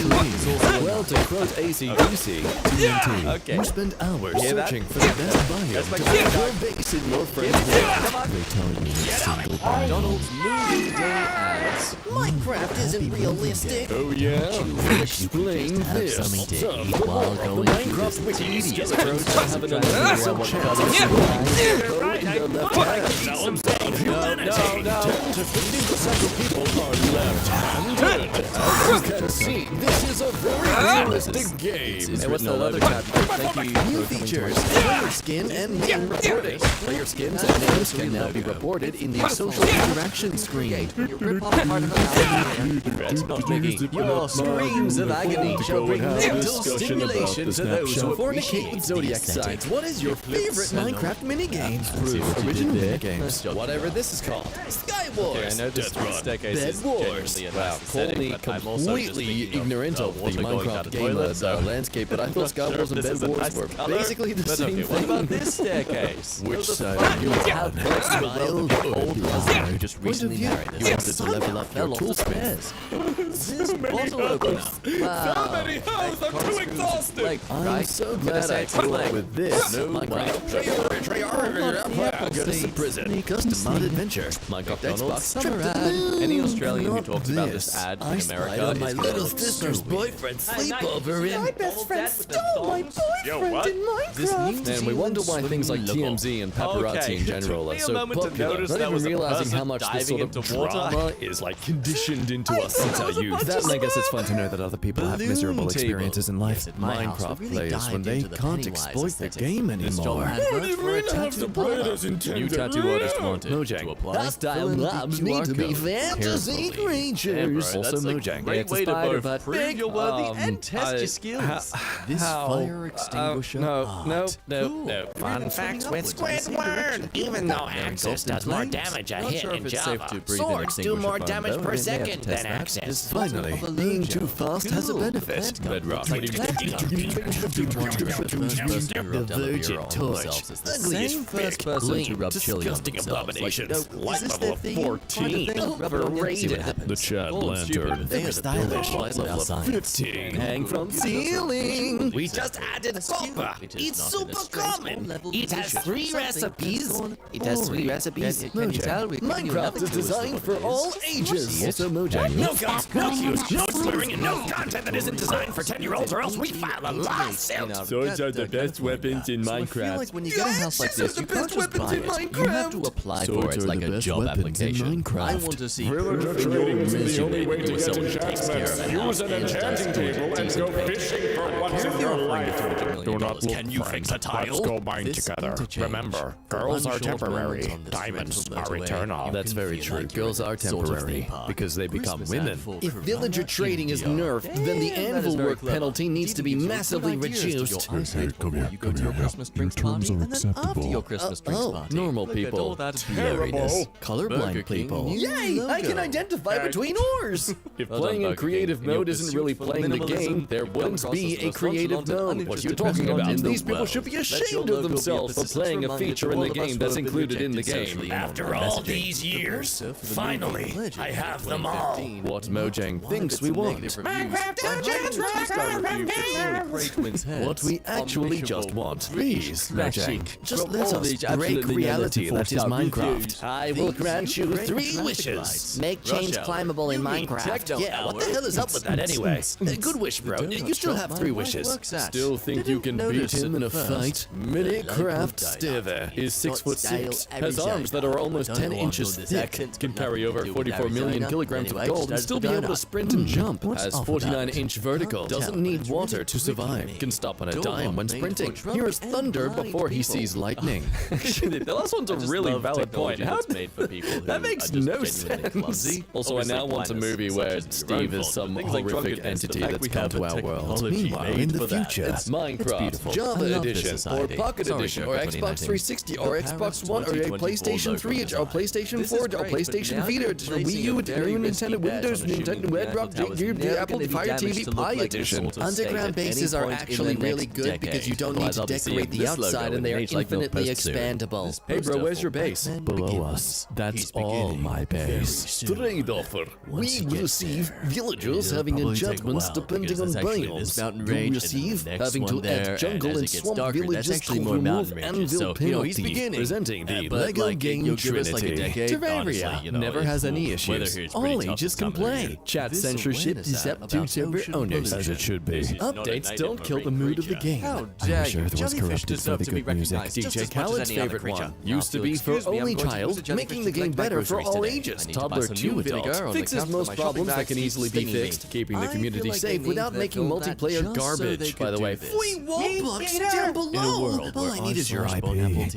Well, to quote AC/DC, TNT, you spend hours searching for the best biome to build your base in your friend's world. They tell you it's single McDonald's movie day ads. Minecraft isn't realistic. Oh yeah? Explain this. Something to eat while going Minecraft Wiki approach to have an unusual chance of to 15% of people are left-handed. As you can see, this is a very realistic game. Hey, what's the other tab? Thank you. New features: player skin and name reporting. Player skins and names can now be reported in the social interaction screen. Your screams of agony shall bring mental stimulation to those who fornicate with zodiac signs. What is your favorite Minecraft minigame? Original minigames. Whatever this is called. Sky Wars. Death Run. Bed Wars. Wow, call me completely ignorant of the Minecraft game landscape, but I thought Sky Wars and Bed Wars were basically the same thing. What about this staircase? Which side are you on? Smile, old you just recently married. You wanted to level up your tool spares. This bottle opener. Wow. I'm too exhausted. Like, I'm so glad I grew up with this. No This is a prison. Make us mod adventure. Minecraft Xbox summer ad. Any Australian who talks about this ad in America is my little sister's boyfriend sleepover in. My best friend stole my boyfriend in Minecraft. And we wonder why things like TMZ and paparazzi in general are so popular. Not even realizing how much this sort of drama is like conditioned into us since our youth. That, I guess it's fun to know that other people have miserable experiences in life. Minecraft players when they can't exploit the game anymore. New tattoo artist wanted. Mojang. To apply. That's time labs need to be fantasy creatures. Also Mojang. Great way to both prove you're worthy and test your skills. This fire extinguisher. No. Fun facts with Squidward. Even though Axis does more damage a hit in Java, swords do more damage per second than Axis. Finally, being too fast has a benefit. Bedrock. The Virgin Torch. Ugly as frick. Lame. Disgusting abominations. Like level 14. Overrated. The Chad Lantern. standard. Very stylish. Level of 15. Hang from ceiling. We just added copper. It's super common. It has 3 recipes. It has 3 recipes. Minecraft is designed for all ages. Also Mojang. No guns, no cues, no slurring, and no content that isn't designed for 10-year-olds, or else we file a lawsuit. Swords are the best weapons in Minecraft. I feel like when you get a house like this, you can't just buy it. You have to apply for it. It's like a job application. I want to see Villager trading isn't the only way to get enchantments. Use an enchanting table and go fishing for once in your life. Do not look, Can you fix a tile? Let's go mine together. Remember, girls are temporary. Diamonds are eternal. That's very true. Girls are temporary because they become women. If villager trading is nerfed, then the anvil work penalty needs to be massively reduced. Hey, come here. You go to your Christmas drinks party, and then after your Christmas drinks party, normal people. Blurriness. Colorblind people. Yay! I can identify between ores! If playing in creative mode isn't really playing the game, there wouldn't be a creative mode. What are you talking about? These people should be ashamed of themselves for playing a feature in the game that's included in the game. After all these years, finally, I have them all. What Mojang thinks we want. What we actually just want. Please, Mojang, just let us break reality that is Minecraft. I will grant you 3 wishes. Make chains climbable in Minecraft. Yeah, what the hell is up with that anyway? Good wish, bro. You still have 3 wishes. Still think you can beat him in a fight? Minecraft Steve is 6'6", has arms that are almost 10 inches thick, can carry over 44 million kilograms of gold and still be able to sprint and jump, has 49-inch vertical, doesn't need water to survive, can stop on a dime when sprinting, hears thunder before he sees lightning. Actually, the last one's a really valid point. That makes no sense. Also, I now want a movie where Steve is some horrific entity that's come to our world. Meanwhile, in the future, Minecraft, Java Edition, or Pocket Edition, or Xbox 360, or Xbox One, or a PlayStation 3, or PlayStation 4, or PlayStation Vita, or Wii U, or Nintendo Windows, Nintendo Bedrock, Apple Fire TV Pi Edition. Underground bases are actually really good because you don't need to decorate the outside and they are infinitely expandable. Hey bro, where's your base? Below us. That's all my base. Trade offer. We receive villagers having enchantments depending on biomes. You receive having to add jungle and swamp villages to remove anvil penalty. Presenting the LEGO game Trinity. Terraria never has any issues. All ages can play. Chat censorship is up to server owners. As it should be. Updates don't kill the mood of the game. I'm sure there was corrupted for the good music. DJ Khaled's favorite one. Used to be for only child, making the game better for all ages. Toddler to adult. Fixes most problems that can easily be fixed, keeping the community safe without making multiplayer garbage. By the way, free wallbox down below. All I need is your IP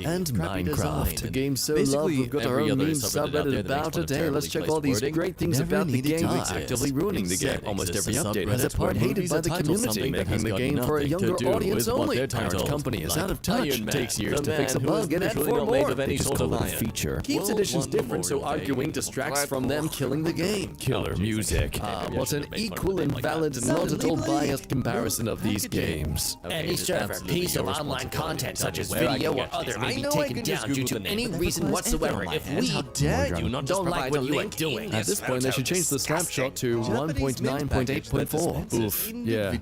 and Minecraft. A game so loved we've got our own meme subreddit about it. Hey, let's check all these great things about the game that's actively ruining the game. Almost every update has a part hated by the community, making the game for a younger audience only. Parent company is out of touch. Takes years to fix a bug and add 4 more. They just call it a feature. Keeps editions different, so arguing distracts from them killing the game. Killer music. What's an equal and valid, not at all biased comparison of these games? Any server piece of online content such as video or other may be taken down due to any reason whatsoever. If we don't like what you are doing. At this point, they should change the snapshot to 1.9.8.4. Oof. Yeah.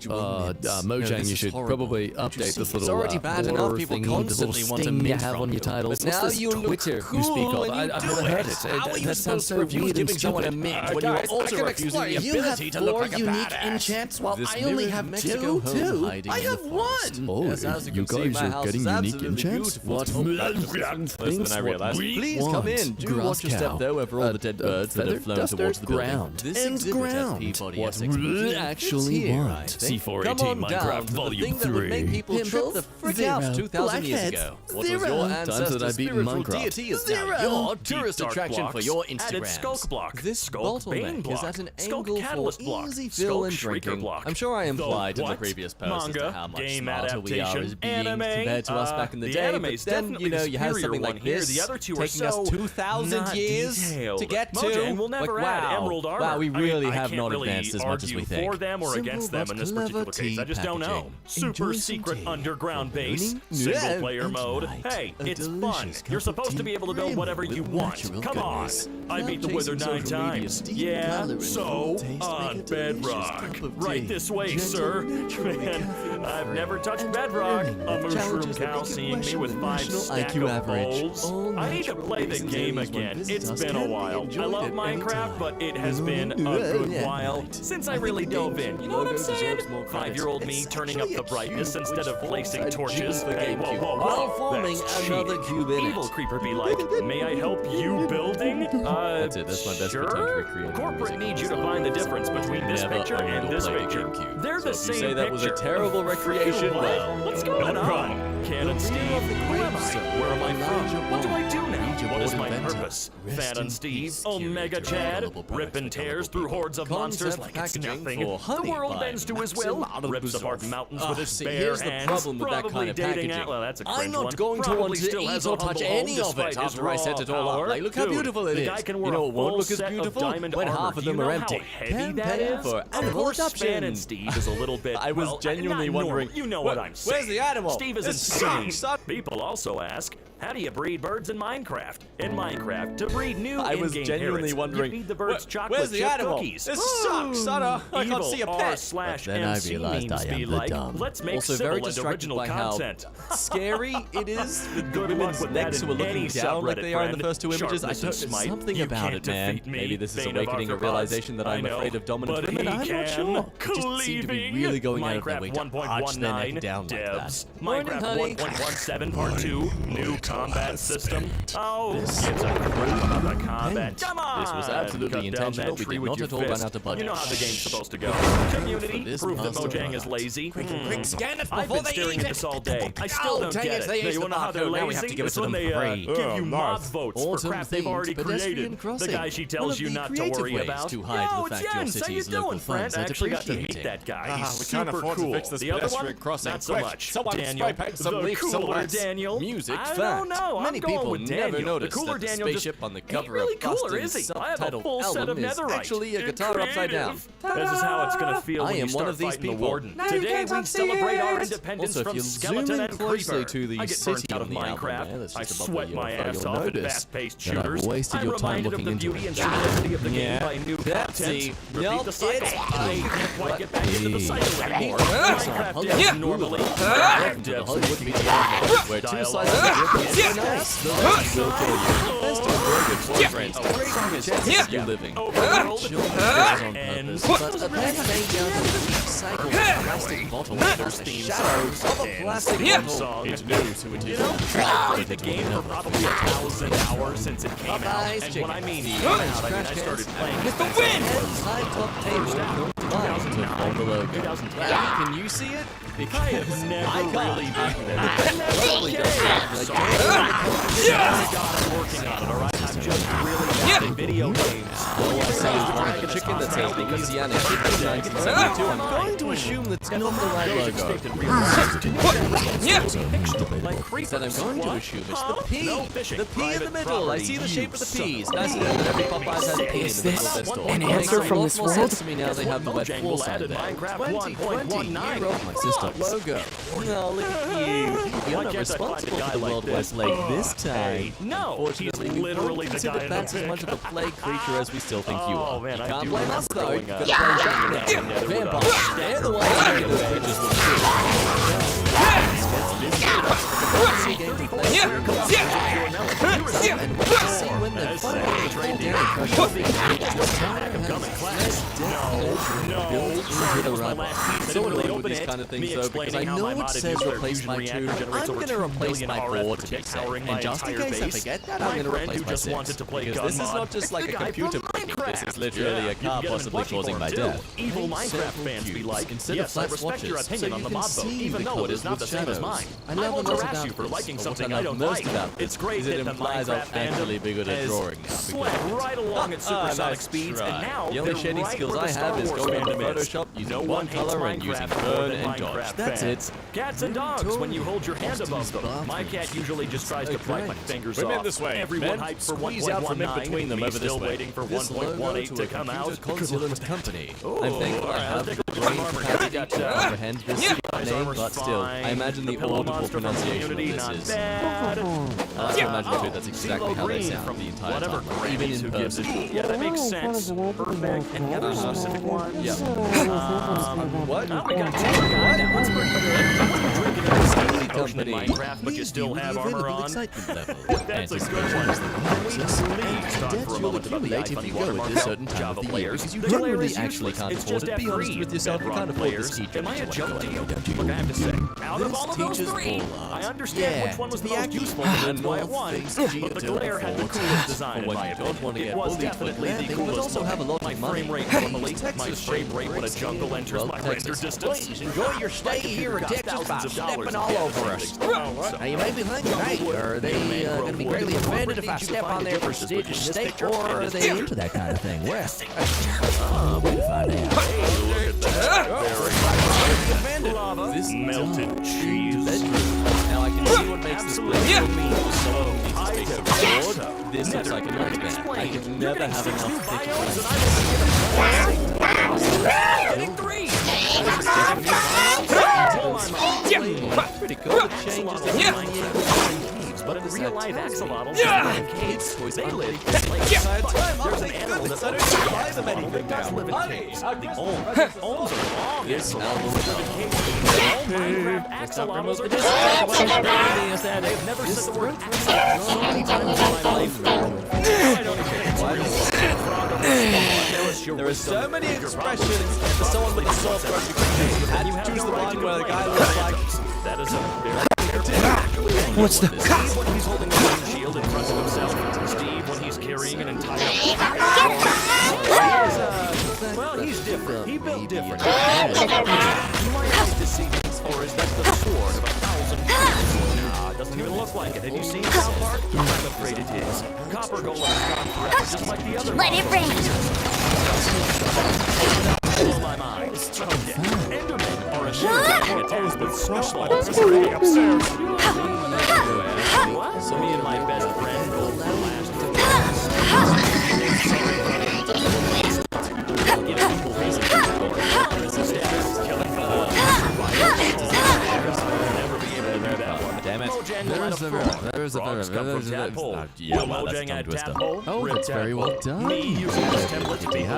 Mojang, you should probably update this little It's already bad enough people constantly want to you have on your titles. Now What's you this look Twitter cool you speak of? when you I've never heard it. That sounds so weird and someone a stupid. mint when you are also refusing the ability to look like a unique badass. enchants while This I only mirrored have Mexico 2. home I have 1. Oh, you guys are getting unique enchants? What? When I realized, please come in. Do watch your step though over all the dead birds that have flown towards the ground. and ground. What we actually want. C418 Minecraft Volume 3. People trip the frick out 2,000 years ago. What was your ancestors' spiritual deity is now your tourist attraction for your Instagram. Skulk block. This Bane bottleneck block. is at an Skulk angle catalyst for block. easy Skulk fill and shrieker drinking. block. I'm sure I implied in the what? previous post as to how much Game smarter we are as adaptation, beings anime, compared to us back in the day. But anime's then, definitely you know, the you have superior something one like here. this The other two are taking us so 2,000 not years detailed. to get to. Mojang will never like, add wow, emerald armor. wow, we I mean, really I have can't not really advanced as much as we argue think. for them or against them in this particular case. I just don't know. Super secret underground base, single player mode. Hey, it's fun. You're supposed to be able to build whatever you want. Come on. I beat the wizard 9 times. Yeah, So, on Bedrock. Right this way, sir. Man, I've never touched Bedrock. A mushroom cow seeing me with 5 stack of bowls. I need to play the game again. It's been a while. I love Minecraft, but it has been a good while since I really dove in. You know what I'm saying? 5-year-old me turning up the brightness instead of placing torches. Hey, whoa, whoa, whoa. That's another cube in Evil creeper be like, may I help you building? That's it. That's my best attempt to recreate. Corporate needs you to find the difference between this picture and this picture. They're the same picture. Say that was a terrible recreation. Well, what's going on? Canon Steve, who am I? Where am I from? What do I do now? What is my purpose? Fat Steve, Omega Chad, ripping tears through hordes of monsters like it's nothing. The world bends to his will, rips apart mountains with his bare hands. Probably dating Atlas. That's a cringe one. I'm not going to want to eat or touch any of it after I set it all up. Like, look how beautiful it is. You know, it won't look as beautiful when half of them are empty. Campaign for animal adoption. And Steve is a little bit. I was genuinely wondering. You know what I'm saying. Where's the animal? Steve is insane. People also ask, how do you breed birds in Minecraft? In Minecraft, to breed new I was in-game genuinely parrots, wondering. You feed the birds chocolate Where's the chip animal? cookies. This sucks, son. I can't see a pet. Then I MC realized memes I am be the like, dumb. let's make Also civil very and distracted original by how content. scary it is with the Good women's luck with necks that who are in looking any down like subreddit, they are in the friend. first two images. I Sharpness don't and know smite. something You about can't it, man. defeat me, Maybe this is Bane of awakening a Arthropods. realization that I'm I know, afraid of dominant but women. he I'm not can. sure. It just seem to be really going out of their way to arch their neck down like that. Minecraft 1.17 Part 2, new combat system. Oh, it's a crap about the combat. Come on! This was absolutely Cut down intentional. that We tree did with not your at all run fist. out of budget. You know how the game's supposed to go. Community, this prove that master Mojang is product. lazy. Quick, scan it I've before been they staring eat at it. this all day. I still don't dang get it, it. they Now, ate you the wanna know how they're barcode. lazy? Now we have to give it It's to when them they for free. give you mob votes for Autumn crap they've already themed pedestrian created. The crossing. guy she One tells of you the not to creative worry ways about. to hide Yo, the fact your Jens, how you city's local doing, friend? funds I are actually got to meet depreciating. that guy. He's we can't super afford cool. to fix this The other pedestrian one, crossing. not so Quick, much. someone Daniel, spray paint some the leaf cooler somewhere. Daniel. Music I fact. don't know. Many I'm going people with never Daniel. notice The cooler that the Daniel spaceship just on the ain't cover really of cooler, Bustin's is he? I have a self-titled full set of album is netherite. actually a guitar upside down. This is how it's gonna feel I when you am one start of these fighting the people. warden. Now you Today can't we unsee celebrate our it. independence Also, if from you zoom skeleton in and closely creeper. to the I get city burnt out of on the album Minecraft. there, that's I just above sweat the my UFO, ass you'll off at notice fast-paced that I've shooters. wasted I'm your time reminded of looking the into beauty it. and simplicity of the game Yeah, by new that's content. it. Repeat Nope, the cycle. it's I can't quite get back into the cycle anymore. Yeah. Minecraft Yeah. devs normally Welcome to the Hollywood Media Network, where two slices of your pizza are nice, the rest will kill you. Best of very good boyfriends. Great chances of you living. Children on purpose, but a pen made down to each cycle with plastic bottle enters the shadows of a plastic bottle. It's new to it. You know, I played the game for probably 1,000 hours since it came out. And when I mean I started playing with the wind! High-top table combined to form the logo. Can you see it? Because I have never really beaten it. Probably does. I'm working on it, alright? I'm just really bad at video games. All I say is one of the chicken that says Louisiana shipped in 1972. I'm going to assume that's not the right logo. Instead, I'm going to assume it's the P. The P in the middle. I see the shape of the P's. Nice enough that every Popeyes has a P in the middle of their store. an answer from this Makes a lot more world? sense to me now they have the wet floor sign there. 2020, year of my system's logo. No, look at you. You're not responsible for the World West Lake this time. No, he's Unfortunately, we literally won't the consider guy in bats the as much of a plague creature as we still think you Oh, are. man, You I can't do blame us though. remember You've growing got to up. play Shotgun. Vampires, they're the ones making those creatures look good. Someone really open these kind of things though, because I know it says replace my tune. I'm gonna replace my board to be safe. And just in case I forget that, I'm gonna replace my six. Because this is not just like a computer breaking, this is literally a car possibly causing my death. Evil Minecraft fans be like, instead yes, of I flat respect your swatches, opinion so on you the can mod vote, see even the though it is colours not the with same as shadows. mine. I love won't the most harass about you for this. liking What something I I love don't most like. about this It's great is it that the implies I'm Minecraft actually fandom be good at has drawing now. swept right along at supersonic nice speeds, try. and now The only they're shading right skills where I the Star have is Wars going into fandom is. Photoshop, using No one one hates color and using Minecraft more burn than and dodge. Minecraft That's fans. it. Cats and dogs, when you hold your hand above them. My cat usually just tries to bite my fingers Women off. this way. Everyone Men, hyped for squeeze out from in 1.19. between them Me over this still way. waiting for This logo 1.18 to to a come out. computer concealment company. I'm thankful I Alright, have let's the take a brain look at capacity to comprehend this name, but still, I imagine the audible pronunciation of this is. I imagine too that's exactly how they sound the entire time, like, even in person. Yeah, that makes sense. Perfect. Any other specific ones? Yeah. What? Oh, we got two. That one's pretty good. Ocean in Minecraft, but you still have armor on. That's a good one. Please talk for a moment about the iPhone watermark Java players. Because you generally actually can't afford it. Be honest with yourself, you can't afford this teacher. Am I a joke to you? Look, I have to say, out of all of those three, I understand which one was the most useful and why it won, but the Glare had the coolest design in my opinion. It was definitely the coolest. My frame rate normally, my frame rate when a jungle enters my render distance. Please enjoy your stay here in Texas by stepping all over us. Now you may be thinking, hey, are they going to be greatly offended if I step on their prestigious steak, or are they into that kind of thing? Well, way to find out. This melted cheese. Now I can see what makes this place for me. This looks like a nightmare. I could never have enough pretty cool. It changes the but in real life, axolotls and caves, they live like there's an animal that doesn't survive them anything does live in caves. The ohms are long. Yes, all Minecraft axolotls are just they've never said the word axolotl so many times in my life. I don't think there are so many expressions for someone with a soft brush. How do you choose the one where the guy looks like that is a very what's the Steve when he's holding a shield in front of himself. Steve when he's carrying an entire well, he's different. He built different. You might have to see this, or is that the sword of 1,000 years? Nah, it doesn't even look like it. Have you seen South Park? I'm afraid it is. Copper Golem is gone forever, just like the other. Let it rain. Blow my mind. Endermen are a shame attached with snowballs upstairs. So me and my best friend go for the last damn it. There's a Oh, that's very well done. How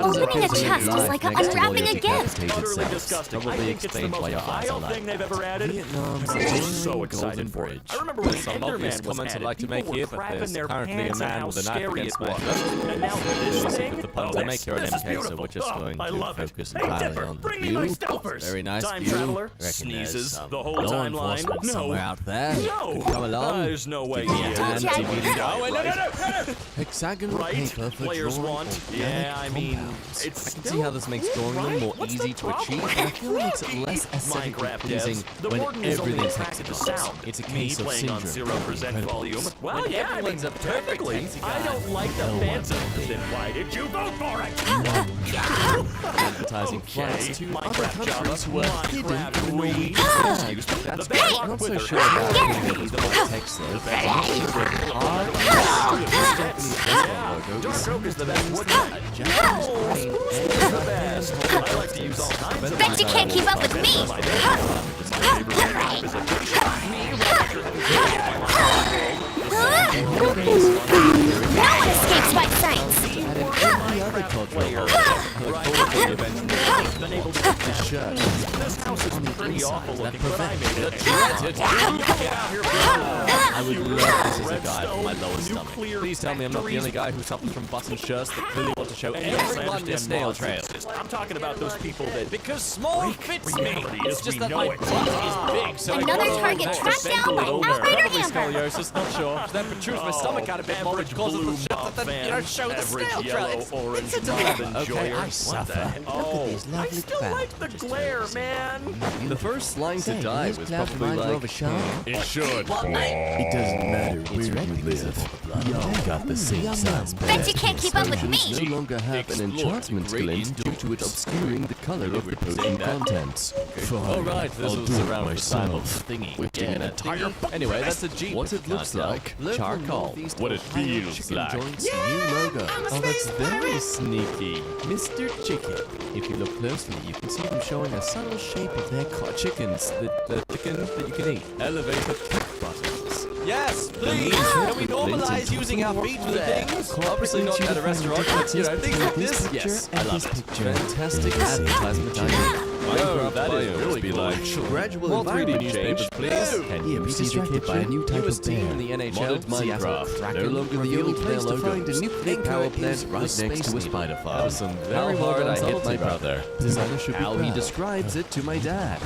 does opening a chest is like unwrapping a gift. Utterly disgusting. I think it's the most vile thing they've ever added. I'm so excited for it. I remember when Enderman was added, like to make people here, were but crapping there's their currently a pants at man how with a knife scary against it was. my And now this thing, the puns I make here at this is MK, so beautiful. we're just going I to love it. focus Hey, entirely Dipper, on the bring me my view. stealthers. Very nice Time view. traveler Sneezes the whole law timeline. enforcement No. somewhere out there. No. Come along. There's no way Give me he a is. hand, Jack. DVD. Oh, wait, no. Hexagonal Right? paper for Players drawing want. organic Yeah, I mean, compounds. it's I can still see how this makes drawing them more What's easy the to achieve, problem? and I feel like it's less aesthetically Minecraft pleasing devs, the when warden is only everything's attracted to hexagons. sound. It's a Me case of playing on syndrome. 0% volume. Well, When yeah, I mean, everyone's a technically, fancy I don't like the fancy. Then why did you vote for it? Advertising flights to other Minecraft Java, countries who are hidden Minecraft in Reed. That's The great. bedrock I'm not so wither. sure about the text though. Dark oak is the best wood. The best. I like to use all kinds of Bet you can't keep up with me. No one escapes my sights. This house is pretty awful looking, but I made it. I would love this as a guide for my lower stomach. Please tell me I'm not the only guy who suffers from button shirts that clearly want to show everyone their snail trail. I'm talking about those people that Because small fits me. It's just that my butt is big, so Another target tracked down by Outrider Amber. scoliosis, not sure. Then protrudes my stomach out a bit more, which causes the shut that show the snail trail. orange It's a dilemma. Okay, I suffer. Oh, I still like the glare, man. The first line to die was probably like, is should. It doesn't matter where you live. We all got the same size. Bet you can't keep up with me. No longer have an enchantment glint due to it obscuring the color of the potion contents. Alright, this I'll was do it around myself. thingy. We're getting a tire. Anyway, that's a Jeep. What it looks like. Charcoal. What it feels like. Joints, new logo. Oh, that's very sneaky. Mr. Chicken. If you look closely, you can see them showing a subtle shape of their chickens. The chicken that you can eat. Elevator kick buttons. Yes, please. Can we normalize using our feet for things? Obviously not at a restaurant, but you know, things like this. Yes, I love it. Fantastic advertisement idea. Oh, that is really be like Gradual more 3D environment newspapers, change. please. Can you be distracted by a new type of team in bear? the NHL, Modded Minecraft. No longer the only place to find a nuclear power plant right next to a spider farm. That was some very hard I hit my brother. Designer should be How he describes it to my dad.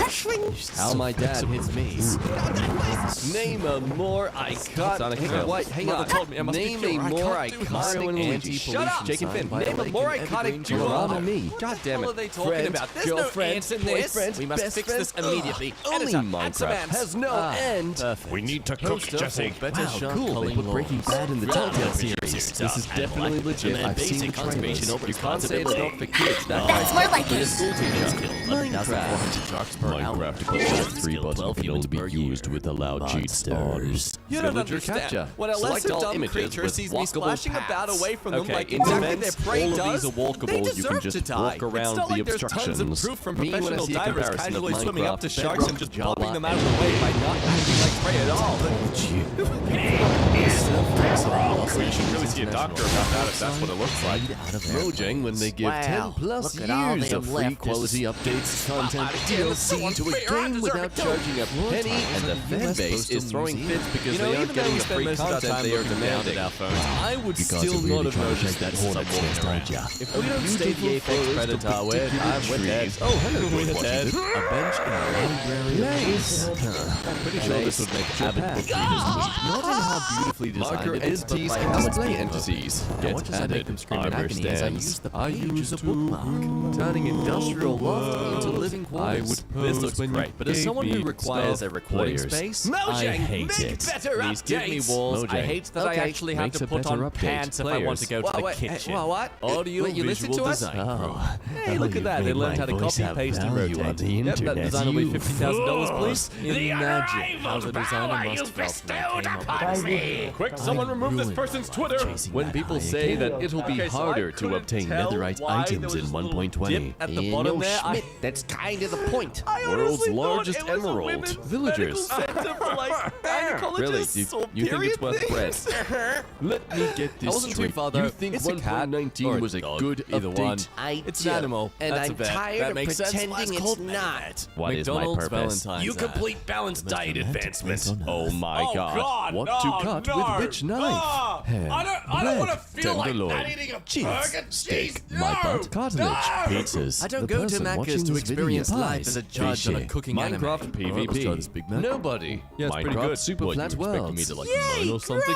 How my dad hits me. Name a more iconic. Wait, hang on. Name a more iconic anti-pollution. Jake and Finn. Name a more iconic duo. Me. God damn it. What are they talking about? There's no ants in this. We must fix this immediately. Only Minecraft has no end. We need to cook, Jesse. Wow, cool. They put Breaking Bad in the Telltale series. This is definitely legit. I've seen the trailers. You can't say it's not for kids. That's more like it. Minecraft equals 3 buttons can only be used with allowed cheats on. You don't understand. When a lesser dumb creature sees me splashing about away from them like exactly their prey does, they deserve to die. It's not like there's tons of proof from professional divers casually swimming up to sharks and just popping them out of the way by not acting like prey at all. You should really see a doctor about that if that's what it looks like. Mojang when they give 10 plus years of free quality updates, content, DLC to a game without charging a penny, and the fan base is throwing fits because they aren't getting the free content they are demanding. I would still not have noticed that somewhere. If we don't stay the apex predator, we're dead. Oh, hello, we're dead. A bench in a library. Nice. Pretty sure this would make Avid book Not in how beautifully designed it is, but by how display entities get added. Understands. I use a bookmark, turning industrial loft into living quarters. This looks great, but as someone who requires a recording space, I hate it. These give me walls. I hate that I actually have to put on pants if I want to go to the kitchen. What? Audio you listen to us? Hey, look at that. They learned how to copy, paste, and rotate. Yep, that design will be $50,000, please. Imagine how the designer must have felt when they came up with Quick, someone remove this person's Twitter. When people say that it'll be harder to obtain netherite items in 1.20. at the bottom there. That's kind of the point. World's largest emerald. Villagers. Really? You think it's worth bread? Let me get this straight. You think 1.19 was a good update? It's an animal. And That's I'm a bet. tired That of makes sense. pretending it's not. What is my McDonald's purpose? Valentine's You ad. complete balanced diet advancements. Oh my god. What to cut with which knife? Ham, I don't want to bread, feel like tenderloin, not eating a cheese, burger. steak, Jeez, my no. butt, cartilage, pizzas. I don't the go to person Macca's watching to this video experience life pies, as a judge on a fishy. cooking Minecraft anime. PvP. Nobody. Yeah, it's pretty Minecraft good. Super What, Flat you expecting Worlds. me to like moan or something?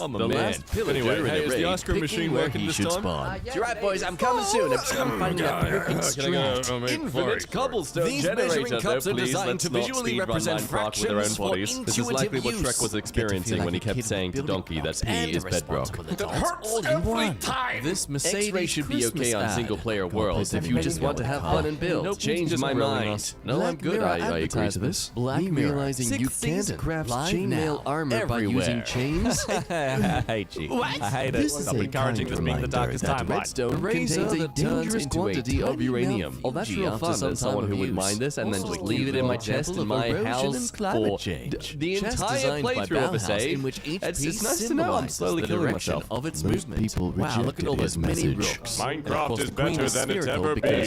I'm a The man. last pillager Anyway, in hey, a is the raid, ice cream picking machine where working he this should time? spawn. You're right, boys. I'm coming soon. I'm finding a perfect strat. Infinite cobblestone These generator, measuring cups though, are please, designed let's to not visually speedrun represent Minecraft with their own fractions for bodies. This is intuitive likely what use. Shrek was experiencing when he kept saying to Donkey that P is bedrock. That hurts every time. This Mercedes X-ray should be okay Christmas on ad. single-player worlds if you just want to have fun and build. Nope, Change just my ruining mind. us. No, I'm good. I agree to this. Black Me Mirror. realizing you Sixth can't season. craft Live chainmail now. armor by Everywhere. using chains. I hate you. I hate it. This is Stop a encouraging kind this being the reminder darkest that timeline. redstone contains a dangerous quantity of uranium. Oh, that's real fun. As someone who would mine this and then just leave it in my chest in my house for the entire playthrough of a save. In which each It's piece nice to know I'm symbolizes slowly the killing direction myself. of its movement. Wow, look at all those mini rooks. Minecraft is better than it's ever been.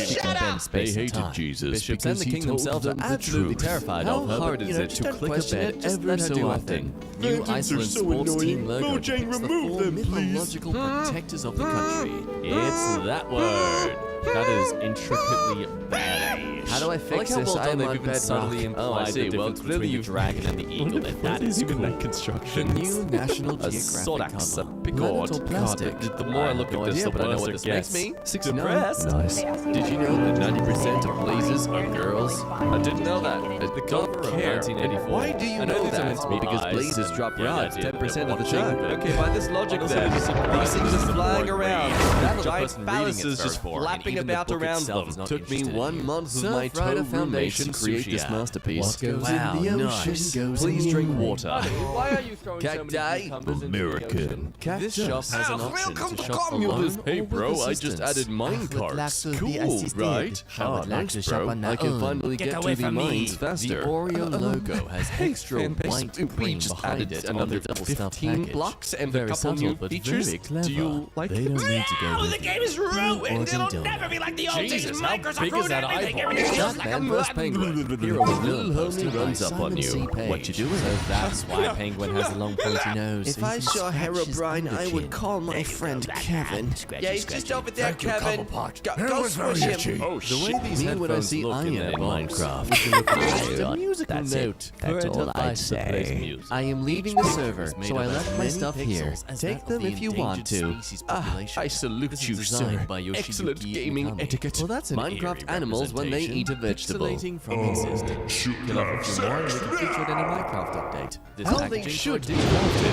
They hated Jesus Bishops and because the he king told themselves are them the absolutely truth. terrified How of her. hard But, is it just to don't click a question bed it, just every let her so do her often? thing. New Iceland sports team logo depicts the four mythological protectors of the country. It's that word. That is intricately badass. How do I fix this? I am on bedrock. Oh, I see. Well, clearly you dragon and the eagle, and that is even that construction. New National A sword Geographic axe, a cover. pickord. Metal plastic. God, the more I look at this, the but I know worse what it this gets. makes me. 69. Depressed. Nice. Did you know that 90% of blazes are girls? I didn't know that. At the Don't cover of care. 1984. Why do you I know know these are that? meant to be Because eyes. blazes drop Yeah, rods I did. 10% of the Watching. time. Okay, by this logic then, these things are flying around. That giant phalluses just flapping about around them. Took me 1 month of my tow roommate to create this masterpiece. Wow, nice. Please drink water. Why are you throwing so many Cacti? cucumbers into the American. This shop has an option to shop Communist. alone Hey or with bro, I assistance. just added mine carts. to be Cool, assisted. right? I would like Thanks, to shop bro. on my I can own. finally Get get away to the from me. mines faster. The Oreo logo has extra fan base, white we cream just behind added it on another the double stuffed 15 package. blocks and a Very couple subtle, new but features. very clever. Do you like They it? don't need to go with The game is ruined. It'll never be like the old days. Jesus, how Microsoft big is ruined that everything. eyeball? Everything feels like a Man vs. Penguin. Hero with little homie runs up on you. What you doing? So that's why Penguin has a long pointy nose. If so I he can saw scratch his Herobrine, I would chin. call my friend Kevin. Yeah, he's just over there, Kevin. Go squish him. Oh, The way these Me when I headphones see look in iron that in Minecraft. Minecraft. A musical That's note. it. That's all I'd say. I am leaving the server, so I left my stuff here. Take them if you want to. I salute you, sir. Excellent gaming etiquette. Well, that's an Minecraft animals when they eat a vegetable. Pixelating from existence. Kill off a few more and we can feature it in a Minecraft update. This How they packaging should card be crafted.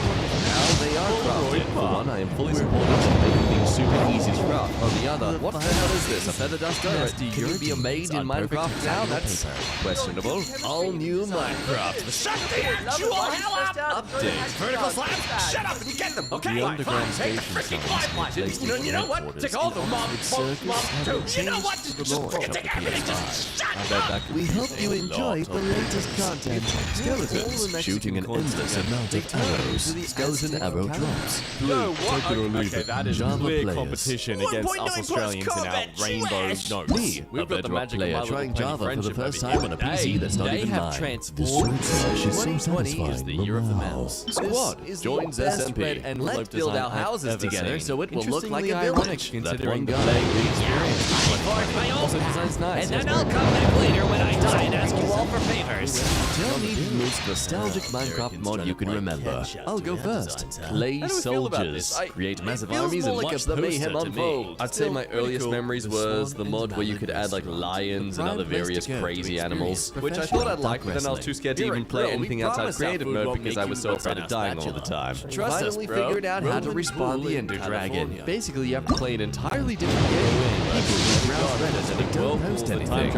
How they are crafted. For one, I am fully supportive of making things super easy to craft. On the other, what the hell is this? A feather duster? Can you be a maid in Minecraft now? That's questionable. All new Minecraft. Shut the actual hell up! Update. Vertical slap! Shut up and get them, okay? The Fine, underground take the station freaking limelight! You know what? Take all the mob, too! You know what? Just take everything, just shut up! We hope you enjoyed the latest content. Skeletons shooting an endless amount of arrows. Skeleton arrow drops. No, what? Take it or leave Okay, it. that is Java clear players. competition against 1.9 us Australians in our plus rainbow combat, notes. Me, We've got the Bedrock magic of player my little trying penny Java for the friendship first over time here. on a PC that's not They even have mine. transformed. 2020 is the year of the mouse. Squad joins SMP and let's let's build build our houses together so it will look like a ironic village. considering That the one leg guy we experienced. also designs nice. And then I'll come back later when I die and ask you all for favors. Tell me the most nostalgic Minecraft mod you can remember. I'll go first. Clay How do we feel about soldiers. this? Create massive feels armies more and like watch a the mayhem poster to me. unfold. I'd say Still my pretty earliest cool. memories was the mod where you could add like lions and other various crazy animals, which I thought I'd like, but then I was too scared to even play anything outside creative mode because I was so afraid of dying all the time. Trust us, Finally bro. figured out how to respawn the Ender Dragon. Basically, you have to play an entirely different game. People use browse Reddit and they don't post anything.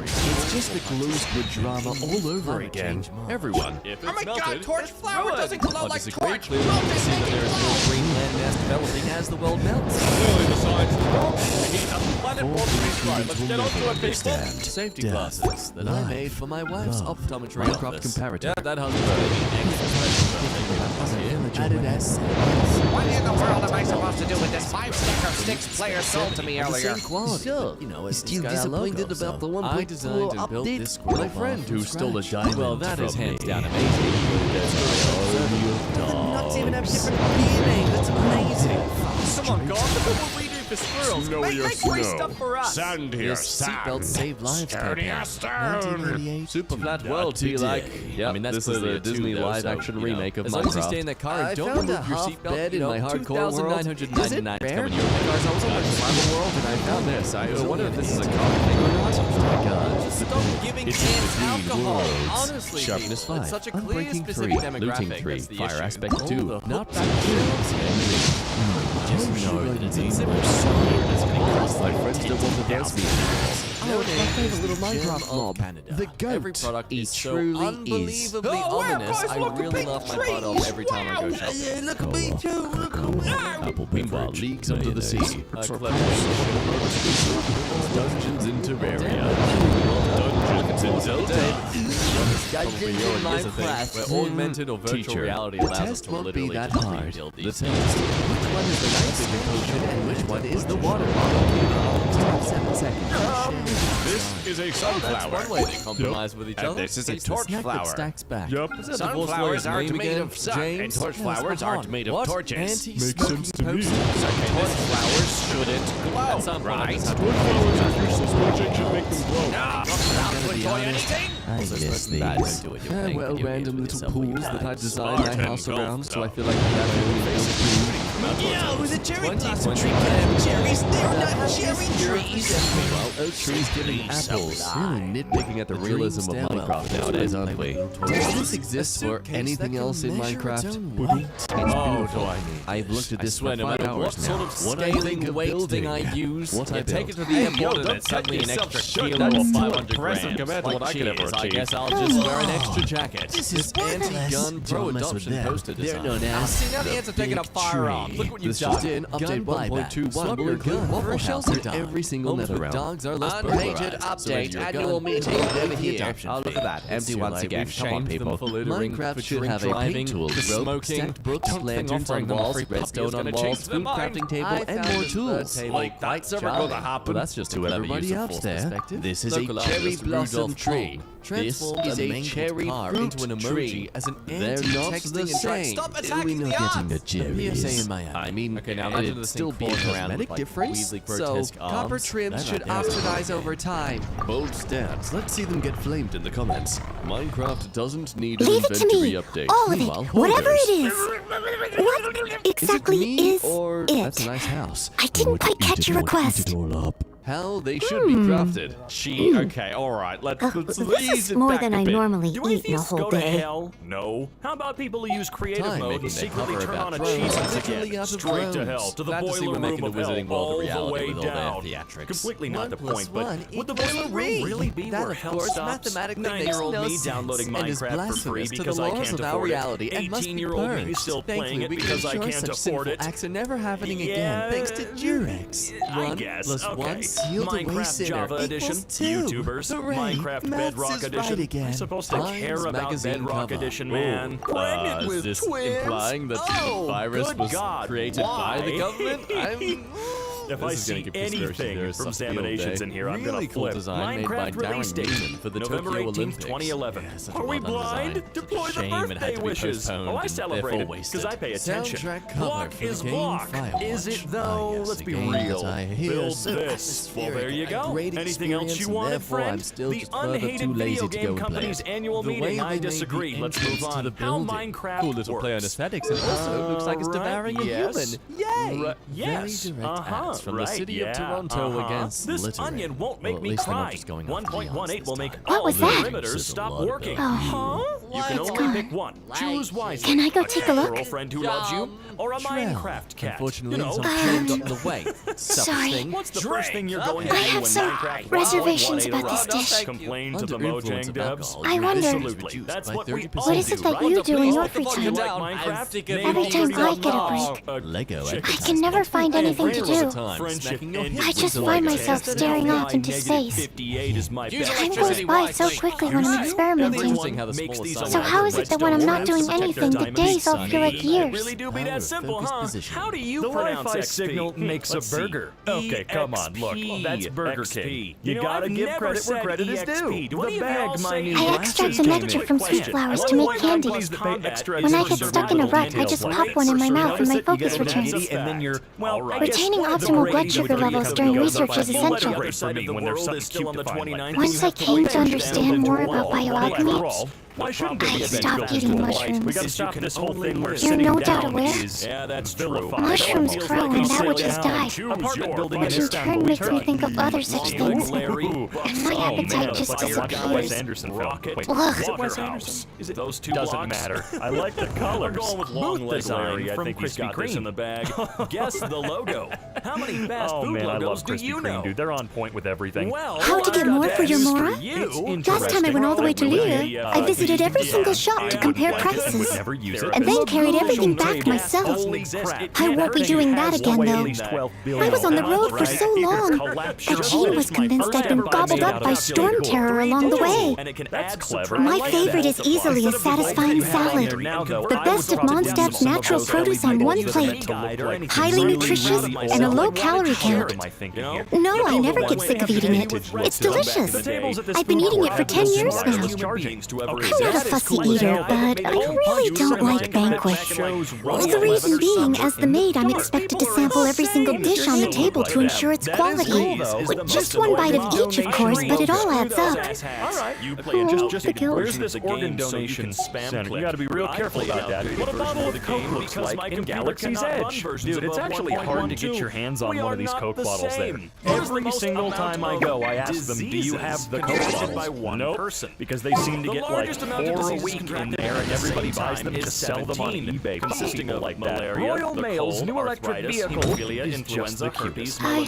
It's just the glow squid drama all over again. Everyone. Oh my god, torch flower doesn't glow like torch! Clearly, you can see that there is more green landmass developing as the world melts. Safety glasses that I made for my wife's optometry Minecraft comparative. Yeah, that Added as What in the world am I supposed to do with this 5-stack of sticks player sold to me earlier? Sure. you know, He's it's still got our logo, disappointed so about the one I designed and built this squirrel my farm friend from who stole a scratch. diamond. Well, that from is hands me. down amazing. Nuts even have different DNA. That's amazing. Come on, God, look at what we do for squirrels. Make great stuff for us. Sand here, This seatbelt saved lives campaign. 1988. Super flat world be like, yeah, I mean, that's this is clearly a a two, Disney though, live so, action you know, remake of as Minecraft. long as you stay in that car and don't found remove a your half seatbelt, bed you in know, my hardcore world. 2,999 Is it coming rare? your way. Guys, I was on my survival world and I found this. I wonder if this is a common thing or not. God, Stop giving kids alcohol. Honestly, Sharpness people, 5, it's such a clear, Unbreaking specific 3, demographic. Looting 3, That's the Fire issue. Aspect 2, Not Back Just know that it's a simple song. My friends don't want to dance me anymore. Oh, my favorite little Minecraft mob. The goat. Every product It is so truly unbelievably is. Oh, wow, ominous. guys, I look, a really big laugh my tree. butt off every time I go shopping. Look at me too. Look at me. Apple Meanwhile, leagues under the sea. Clever. Dungeons in Terraria. Dungeons Until Dave. Dungeons in Minecraft. Where augmented or virtual Teacher, reality the allows us test to won't be literally that just hard. rebuild The these test. things. Which one is the nitrogen potion and which one is the water bottle? 7 seconds. This is a That's sunflower. one way they compromise with each And other. this is a It's the torch snack that flower. stacks back. Yup. Sunflowers aren't made of sun, and torch flowers aren't made of torches. Anti-smoking potion. Torch flowers shouldn't glow, right? Not good for anything. I miss these. Well, random little pools that I designed my house around, so I feel like I have a really Yo, the cherry blossom tree can have cherries. They're not cherry trees. well, oak trees giving apples. Really nitpicking at the realism of Minecraft nowadays, aren't we? Does this exist for anything else in Minecraft? Oh, do I need? I've looked at this swear, for no 5 matter hours what now. sort of What I scaling think of weight building, thing I use, what I you take build. it to the airport and it's suddenly an extra kilo or 500 grams. compared to what I could ever Cheers, I achieve. guess I'll just wear an extra jacket. This is anti-gun pro-adoption poster They're design. known as See, now the ants are taking a firearm. Look what you've This just done. in, update Gun buyback. 1.21 Swap will your include gun Waffle for a House shelter in dog. every single Homes with nether realm. dogs are less Unpainted burglarized. update. Surrender your Annual gun. meeting. Over here. adoption Oh, look fee. at that. Empty once again. Come on, people. Minecraft should have a paint tool, rope, stacked books, lanterns on walls, redstone on walls, food crafting table, and more tools. Like that's ever going to happen. Well, that's just to everybody out there. This is a Local cherry artist blossom Rudolph tree. Palm This transformed is a a mangled cherry car fruit into an emoji tree. as an They're not anti-texting the and trying- same. Stop We're attacking not the getting the odds. cherries. PSA in my eye. I mean, Okay, now imagine it'd the still thing be a falling around cosmetic with, like, difference. weirdly So grotesque copper arms. trims That should does. oxidize over time. Bold stance. Let's see them get flamed in the comments. Minecraft doesn't need an Leave it to inventory me. update. All of it. Meanwhile, Whatever hoarders- it is. What exactly me, is or it? that's a nice house. I didn't quite catch your request. How they should be crafted. Gee, okay, alright, let's This ease is it more back than a I bit. normally Do eat in a atheists whole go to day. hell? No. How about people who use creative Time mode making and they secretly hover turn about on drones, achievements literally again? out of Straight to drones. hell, to the Glad to see boiler we're making room the of hell, Wizarding World a all the reality way with all their down. theatrics. Completely not 1 the plus point, but 1 would the equals boiler room 3. really be That, where of hell course, stops? mathematically makes 9-year-old no me sense downloading and is Minecraft for free blasphemous to because the I laws can't of our afford reality it. and must be 18-year-old me burned. still Thankfully, playing it we can because I ensure can't such afford sinful it. acts are never happening Yeah, again, thanks to Durex. I 1 guess. plus Okay. 1 sealed away Minecraft sinner Java Edition, equals 2. YouTubers, Hooray, Minecraft maths Bedrock is Edition. right again. I'm supposed to Times care about magazine Bedrock cover. Edition, man. Pregnant Is with this twins? implying that Oh, the virus good was God, created by the why? government? If I This is gonna see give conspiracy anything theorists from something field Examinations day. in here, I'm Really gonna cool flip. design made by Minecraft release Darren date, Newman for the November Tokyo 18th, Olympics. 2011. Yeah, such a Are we well-done blind? design. Deploy Such a the shame it had birthday to be wishes. postponed Oh, I and celebrate therefore it because I pay attention. Soundtrack cover Block for is the game block. Firewatch. Is it though? Yes, Let's a be game real. that I hear Build so this. Well, there you atmospheric, go. a great Anything else experience, you and wanted, therefore friend? I'm still The just further unhated too lazy video to go game and play company's it. annual The way meeting. they I made the disagree. Let's move entrance to on. the How building. Minecraft Cool little play on works. aesthetics, and also it looks like it's devouring a human. Yay! Yes. Very direct ads from the city of Toronto against This littering. onion won't Well, make at me least they're not cry. just going off the 1.18 odds will this make time. What all was the that? perimeters This is a stop lot of working. building. Huh? You can What's only going pick one. Choose wisely. Can I go A take a cat look? girlfriend who loves you, or a Minecraft cat. Unfortunately, You know, some shit got in the way. Sorry. Thing. What's the first thing you're going to I do have when some Minecraft reservations 1.18 about this arrives? dish. Complain to the Under influence Mojang of devs? alcohol, I you wonder- Absolutely. reduced That's by what we 30%. all What is do, it that right? you do in your Oh, free you time? like Minecraft? Every time I get a break, Lego I can never find anything to do. Friendship ended I just with find Lego. myself staring off into space. 58 is my best. Time goes by so quickly when I'm experimenting. Everyone how the makes smallest these size So how is it that when I'm not doing anything, the days all feel like years? Really do be that simple, focus huh? position. How do you The pronounce Wi-Fi XP? signal makes a Let's see. burger. Okay, come on, look, that's Burger XP. King. You You know, gotta I've give never credit where said credit is EXP. due. Do The any of y'all bag, my say new I extract the nectar from sweet flowers to make candy. When I get stuck in a rut, I just pop one in my mouth and my focus returns. And then you're Retaining optimal blood sugar levels during research is essential. Once I came to understand more about bioalchemy, why shouldn't I stopped eating mushrooms. We gotta stop this whole thing where You're no doubt aware. Yeah, that's true. Mushrooms grow and that which is die, apartment building which in turn makes me think of other such things, Larry. and my appetite just disappears. Anderson Rocket. Ugh. Is it Wes Anderson? Is it those two Doesn't blocks? matter. I like the colors. We're going with long Booth leg design Larry. I from think he's Krispy got this Kreme. in the bag. Guess the logo. How many fast Oh food man, I love logos do Krispy you Kreme, know? dude. They're on point with everythime. Well, How to get I've got more for your news Mora? you. Last time I went all the way to Lille, I visited visited every single shop to compare prices, and then carried everything back myself. I won't be doing that again, though. I was on the road for so long. The Gene was convinced I'd been gobbled up by storm terror along the way. My favorite is easily a satisfying salad. The best of Mondstadt's natural produce on one plate. Highly nutritious and a low calorie count. No, I never get sick of eating it. It's delicious. I've been eating it for 10 years now. I'm not a fussy eater, but I really don't like banquets. The reason being, as the maid, I'm expected to sample every single dish on the table to ensure its quality. With just one bite of each, of course, but it all adds up. Where's this organ donation center? You gotta be real careful about that. What a bottle of Coke looks like in Galaxy's Edge. Dude, it's actually hard to get your hands on one of these Coke bottles there. Every single time I go, I ask them, do you have the Coke bottles? Nope, because they seem to get like 4 a week in there, and everybody buys them to sell them on eBay. Consisting of like that. Royal Mail's new electric vehicle is just the cutest. I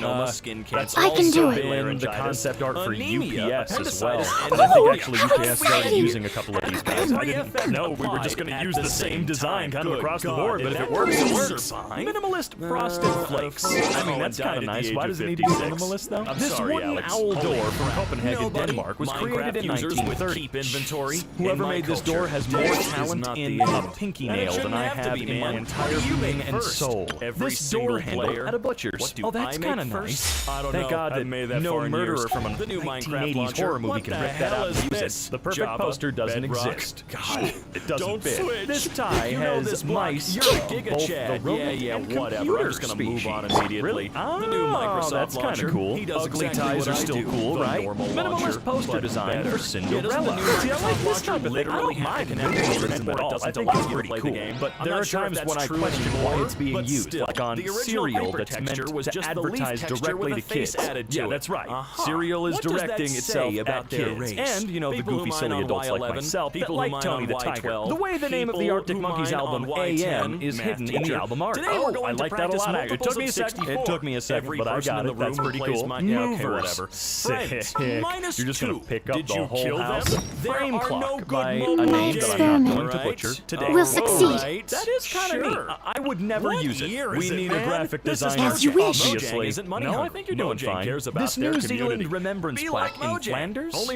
can do it. And the concept art for UPS as well. I think actually UPS started using a couple of these guys. I didn't know we were just going to use the same design kind of across the board, but if it works, it works. Minimalist frosted flakes. I mean, that's kind of nice. Why does it need to be minimalist, though? This wooden owl door from Copenhagen, Denmark was created in 1930. Whoever made this door has more talent in a pinky nail than I have in my entire being and soul. This door handle at a butcher's. Oh, that's kind of nice. Thank God that no murderer from a 1980s horror movie can rip that out and use it. The perfect poster doesn't exist. God, it doesn't fit. This tie has mice, both the rodent and whatever. I'm just gonna move on immediately. Oh, that's kind of cool. Ugly ties are still cool, right? Minimalist poster design for Cinderella. See, I like this type of thing. I don't mind minimalism at all. I think it's pretty cool. But there are times when I question why it's being used, like on cereal that's meant to advertise directly to kids. Yeah, that's right. Cereal is directing itself at kids. And, you know, the goofy, silly adults like myself that like Tony the Tiger. The way the name of the Arctic Monkeys album, AM, is hidden in the album art. Oh, I like that a lot. It took me a second. It took me a second, but I got it. That's pretty cool. Movers. Sick. You're just going to pick up the whole house. Frame clock by a name that I'm not going to butcher today. We'll succeed. That is kind of neat. I would never use it. We need a graphic designer, as you wish. obviously. No, I think you're doing fine. This New Zealand remembrance plaque in Flanders? Oh,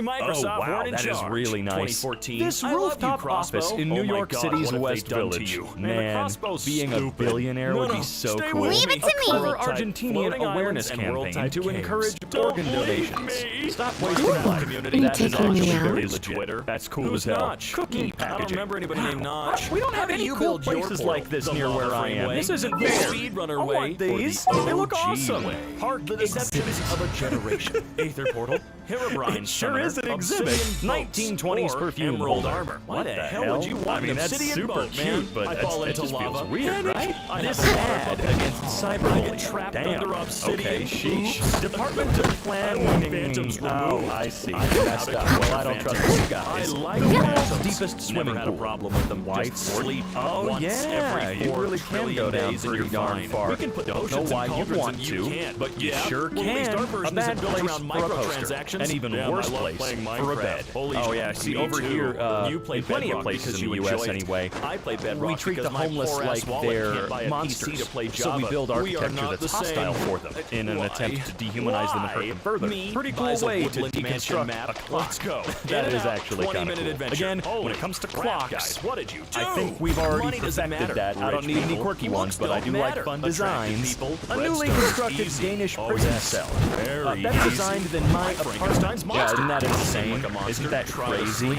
wow, that is really nice. This rooftop office in New York City's West Village. Man, being a billionaire would be so cool. Leave it to me. For Argentinian awareness campaign to encourage organ donations. Stop wasting life. That is actually very legit. That's cool as hell. Cookie packaging. I don't remember anybody named Notch. We don't have any cool places like this near where I am. This isn't fair. Speedrunner way. I want these. They look awesome. Park the deceptions of a generation. Aether portal. Herobrine. It sure is an exhibit. 1920s perfume Emerald armor. What the hell would you want? I mean, that's super cute, but it just feels weird, right? This ad against cyberbullying. Damn. Okay, sheesh. Department of Planning. Phantoms removed. Oh, I see. Messed up. Well, I don't trust this guy. I like that. Deepest swimming pool. Problem with them. White sleep. Oh yeah, you really can go down pretty darn far. We can put don't know why you want to, but you sure can. A bad place for a poster. An even worse place for a bed. Oh yeah, see over here, in plenty of places in the U.S. anyway, we treat the homeless like they're monsters. So we build architecture that's hostile for them in an attempt to dehumanize them and hurt them further. Pretty cool way to deconstruct a clock. That is actually kind of cool. Again, when it comes to clocks, I think we've already perfected that. I don't need any quirky ones, but I do like fun designs. A newly constructed Danish prison cell. Better designed than my apartment. Yeah, isn't that insane? Isn't that crazy?